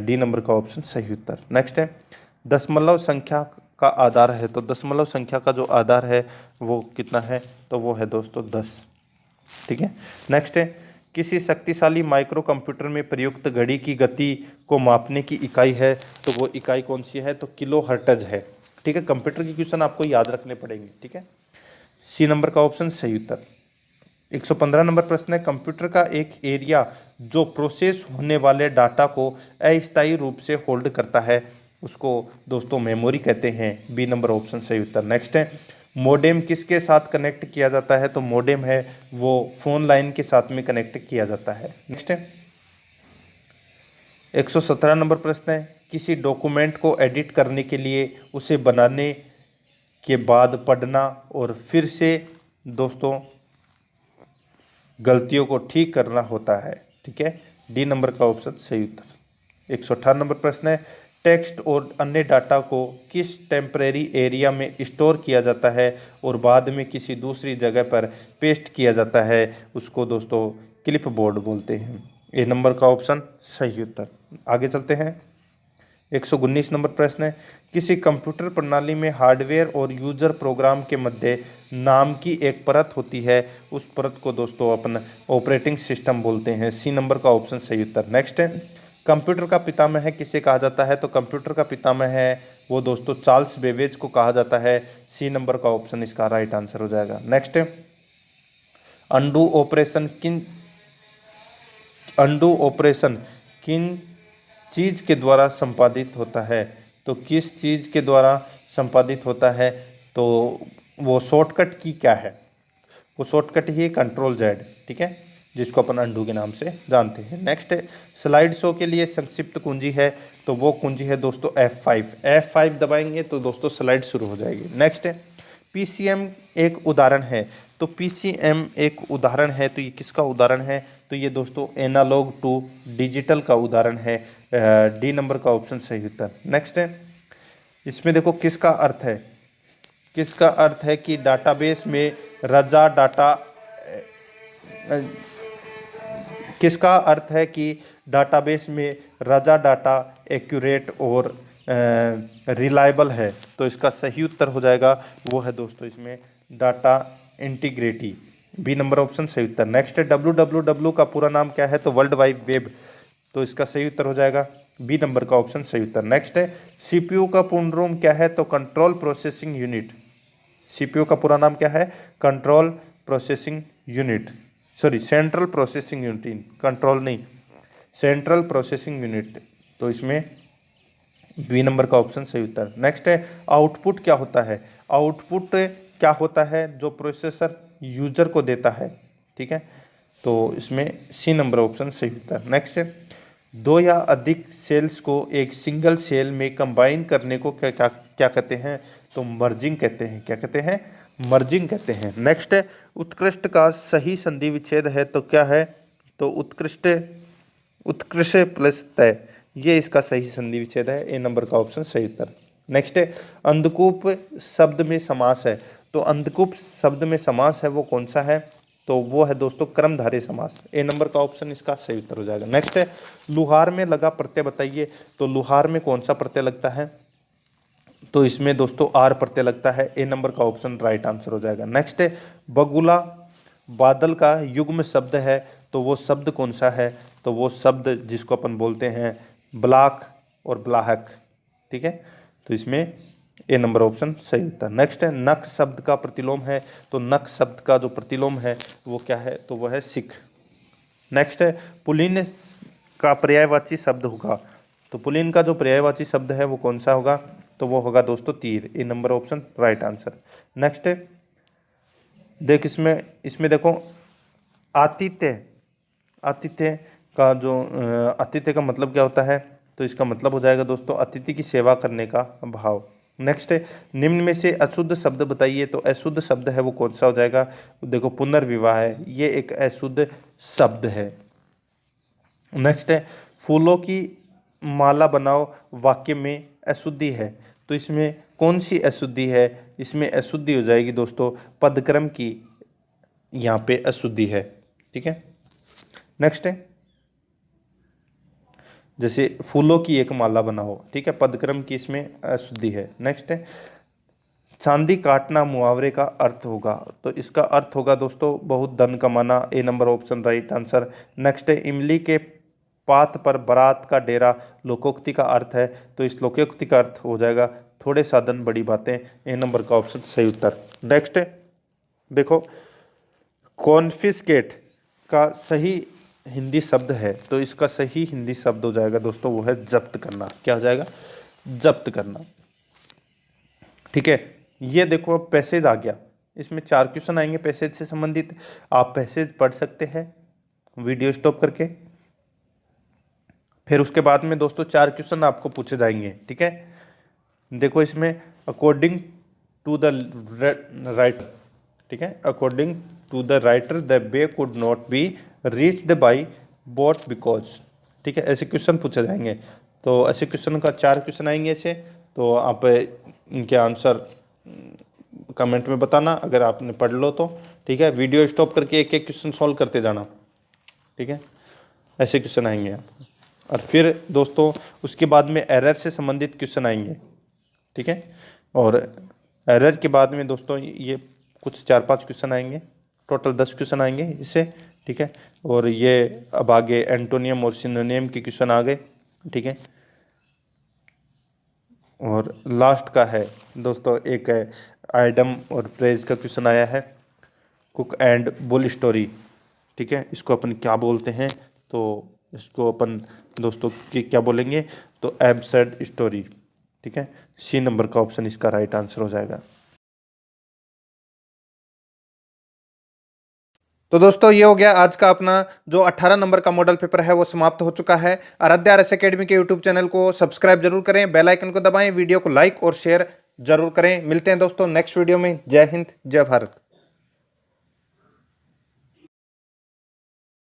डी नंबर का ऑप्शन सही उत्तर। नेक्स्ट है, दशमलव संख्या का आधार है। तो दशमलव संख्या का जो आधार है वो कितना है, तो वो है दोस्तों 10, ठीक है। नेक्स्ट है, किसी शक्तिशाली माइक्रो कंप्यूटर में प्रयुक्त घड़ी की गति को मापने की इकाई है। तो वो इकाई कौन सी है, तो किलो हर्ट्ज है, ठीक है। कंप्यूटर की क्वेश्चन आपको याद रखने पड़ेंगे, ठीक है। सी नंबर का ऑप्शन सही उत्तर। 115 नंबर प्रश्न है, कंप्यूटर का एक एरिया जो प्रोसेस होने वाले डाटा को अस्थायी रूप से होल्ड करता है उसको दोस्तों मेमोरी कहते हैं। बी नंबर ऑप्शन सही उत्तर। नेक्स्ट है, मोडेम किसके साथ कनेक्ट किया जाता है। तो मोडेम है वो फोन लाइन के साथ में कनेक्ट किया जाता है। नेक्स्ट है, 117 नंबर प्रश्न है, किसी डॉक्यूमेंट को एडिट करने के लिए उसे बनाने के बाद पढ़ना और फिर से दोस्तों गलतियों को ठीक करना होता है, ठीक है। डी नंबर का ऑप्शन सही उत्तर। 118 नंबर प्रश्न है, टेक्स्ट और अन्य डाटा को किस टेम्परेरी एरिया में स्टोर किया जाता है और बाद में किसी दूसरी जगह पर पेस्ट किया जाता है, उसको दोस्तों क्लिप बोर्ड बोलते हैं। ए नंबर का ऑप्शन सही उत्तर। आगे चलते हैं, 119 नंबर प्रश्न है, किसी कंप्यूटर प्रणाली में हार्डवेयर और यूजर प्रोग्राम के मध्य नाम की एक परत होती है, उस परत को दोस्तों अपन ऑपरेटिंग सिस्टम बोलते हैं। सी नंबर का ऑप्शन सही उत्तर। नेक्स्ट है, कंप्यूटर का पितामह किसे कहा जाता है। तो कंप्यूटर का पितामह है वो दोस्तों चार्ल्स बेबेज को कहा जाता है। सी नंबर का ऑप्शन इसका राइट आंसर हो जाएगा। नेक्स्ट है, अंडू ऑपरेशन किन चीज़ के द्वारा संपादित होता है। तो किस चीज़ के द्वारा संपादित होता है, तो वो शॉर्टकट की क्या है, वो शॉर्टकट ही कंट्रोल जेड, ठीक है, जिसको अपन अंडू के नाम से जानते हैं। नेक्स्ट है, स्लाइड शो के लिए संक्षिप्त कुंजी है। तो वो कुंजी है दोस्तों F5। F5 दबाएंगे तो दोस्तों स्लाइड शुरू हो जाएगी। नेक्स्ट है, PCM एक उदाहरण है। तो PCM एक उदाहरण है, तो ये किसका उदाहरण है, तो ये दोस्तों एनालॉग टू डिजिटल का उदाहरण है। डी नंबर का ऑप्शन सही उत्तर। नेक्स्ट है, इसमें देखो किसका अर्थ है, किसका अर्थ है कि डाटाबेस में रजा डाटा, किसका अर्थ है कि डाटाबेस में रजा डाटा एक्यूरेट और रिलायबल है, तो इसका सही उत्तर हो जाएगा वो है दोस्तों इसमें data integrity. B number option सही उत्तर। नेक्स्ट है www का पूरा नाम क्या है, तो वर्ल्ड वाइड वेब, तो इसका सही उत्तर हो जाएगा बी नंबर का ऑप्शन सही उत्तर। नेक्स्ट है सीपीयू का पूर्ण रूप क्या है, तो कंट्रोल प्रोसेसिंग यूनिट। सीपीयू का पूरा नाम क्या है, control processing unit, sorry central processing unit, control नहीं, सेंट्रल प्रोसेसिंग यूनिट, तो इसमें बी नंबर का ऑप्शन सही उत्तर। नेक्स्ट है आउटपुट क्या होता है, आउटपुट क्या होता है जो प्रोसेसर यूजर को देता है, ठीक है, तो इसमें सी नंबर ऑप्शन सही उत्तर। नेक्स्ट है दो या अधिक सेल्स को एक सिंगल सेल में कंबाइन करने को क्या क्या क्या कहते हैं, तो मर्जिंग कहते हैं। क्या कहते हैं, मर्जिंग कहते हैं। नेक्स्ट है उत्कृष्ट का सही संधि विच्छेद है, तो क्या है, तो उत्कृष्ट, उत्कृष्ट प्लस तय, ये इसका सही संधि विच्छेद है, ए नंबर का ऑप्शन सही उत्तर। नेक्स्ट है अंधकूप शब्द में समास है, तो अंधकूप शब्द में समास है वो कौन सा है, तो वो है दोस्तों कर्मधारय समास, ए नंबर का ऑप्शन इसका सही उत्तर हो जाएगा। नेक्स्ट है लुहार में लगा प्रत्यय बताइए, तो लुहार में कौन सा प्रत्यय लगता है, तो इसमें दोस्तों आर प्रत्यय लगता है, ए नंबर का ऑप्शन राइट आंसर हो जाएगा। नेक्स्ट है बगुला बादल का युग्म शब्द है, तो वो शब्द कौन सा है, तो वो शब्द जिसको अपन बोलते हैं ब्लाक और ब्लाहक, ठीक है, तो इसमें ए नंबर ऑप्शन सही उत्तर। नेक्स्ट है नख शब्द का प्रतिलोम है, तो नख शब्द का जो प्रतिलोम है वो क्या है, तो वो है सिख। नेक्स्ट है पुलिन का पर्यायवाची शब्द होगा, तो पुलिन का जो पर्यायवाची शब्द है वो कौन सा होगा, तो वो होगा दोस्तों तीर, A number option right answer. Next है देख इसमें देखो आतिथ्य, आतिथ्य का जो आतिथ्य का मतलब क्या होता है, तो इसका मतलब हो जाएगा दोस्तों अतिथि की सेवा करने का भाव। नेक्स्ट है निम्न में से अशुद्ध शब्द बताइए, तो अशुद्ध शब्द है वो कौन सा हो जाएगा, देखो पुनर्विवाह है, ये एक अशुद्ध शब्द है। नेक्स्ट है फूलों की माला बनाओ वाक्य में अशुद्धि है, तो इसमें कौन सी अशुद्धि है, इसमें अशुद्धि हो जाएगी दोस्तों पदक्रम की, यहाँ पे अशुद्धि है, ठीक है। नेक्स्ट है जैसे फूलों की एक माला बनाओ, ठीक है, पदक्रम की इसमें अशुद्धि है। नेक्स्ट है चांदी काटना मुहावरे का अर्थ होगा, तो इसका अर्थ होगा दोस्तों बहुत धन कमाना, A number option right answer. Next है इमली के पात पर बारात का डेरा लोकोक्ति का अर्थ है, तो इस लोकोक्ति का अर्थ हो जाएगा थोड़े साधन बड़ी बातें, ए नंबर का ऑप्शन सही उत्तर। नेक्स्ट है देखो कॉन्फिस्केट का सही हिंदी शब्द है, तो इसका सही हिंदी शब्द हो जाएगा दोस्तों वो है जब्त करना। क्या हो जाएगा, जब्त करना, ठीक है। ये देखो अब पैसेज आ गया, इसमें 4 क्वेश्चन आएंगे पैसेज से संबंधित, आप पैसेज पढ़ सकते हैं वीडियो स्टॉप करके, फिर उसके बाद में दोस्तों 4 क्वेश्चन आपको पूछे जाएंगे, ठीक है। देखो इसमें अकॉर्डिंग टू द राइटर, ठीक है, according to the writer the way could not be reached by boat because, ठीक है, ऐसे क्वेश्चन पूछे जाएंगे। तो ऐसे क्वेश्चन का 4 क्वेश्चन आएंगे ऐसे, तो आप इनके आंसर कमेंट में बताना अगर आपने पढ़ लो तो, ठीक है। वीडियो स्टॉप करके एक एक क्वेश्चन सॉल्व करते जाना, ठीक है, ऐसे क्वेश्चन आएंगे आप। और फिर दोस्तों उसके बाद में एरर से संबंधित क्वेश्चन आएंगे, ठीक है, और एरर के बाद में दोस्तों ये कुछ 4-5 क्वेश्चन आएंगे, टोटल 10 क्वेश्चन आएंगे इससे, ठीक है। और ये अब आगे एंटोनियम और सिनोनियम के क्वेश्चन आ गए, ठीक है। और लास्ट का है दोस्तों एक आइडम और फ्रेज का क्वेश्चन आया है, कुक एंड बुल स्टोरी, ठीक है, इसको अपन क्या बोलते हैं, तो इसको अपन दोस्तों क्या बोलेंगे, तो एब्सर्ड स्टोरी, ठीक है। सी नंबर का ऑप्शन इसका राइट आंसर हो जाएगा। तो दोस्तों ये हो गया आज का अपना जो 18 नंबर का मॉडल पेपर है वो समाप्त हो चुका है। आराध्या आरएस एकेडमी के यूट्यूब चैनल को सब्सक्राइब जरूर करें, बेल आइकन को दबाएं, वीडियो को लाइक और शेयर जरूर करें। मिलते हैं दोस्तों नेक्स्ट वीडियो में। जय हिंद, जय भारत।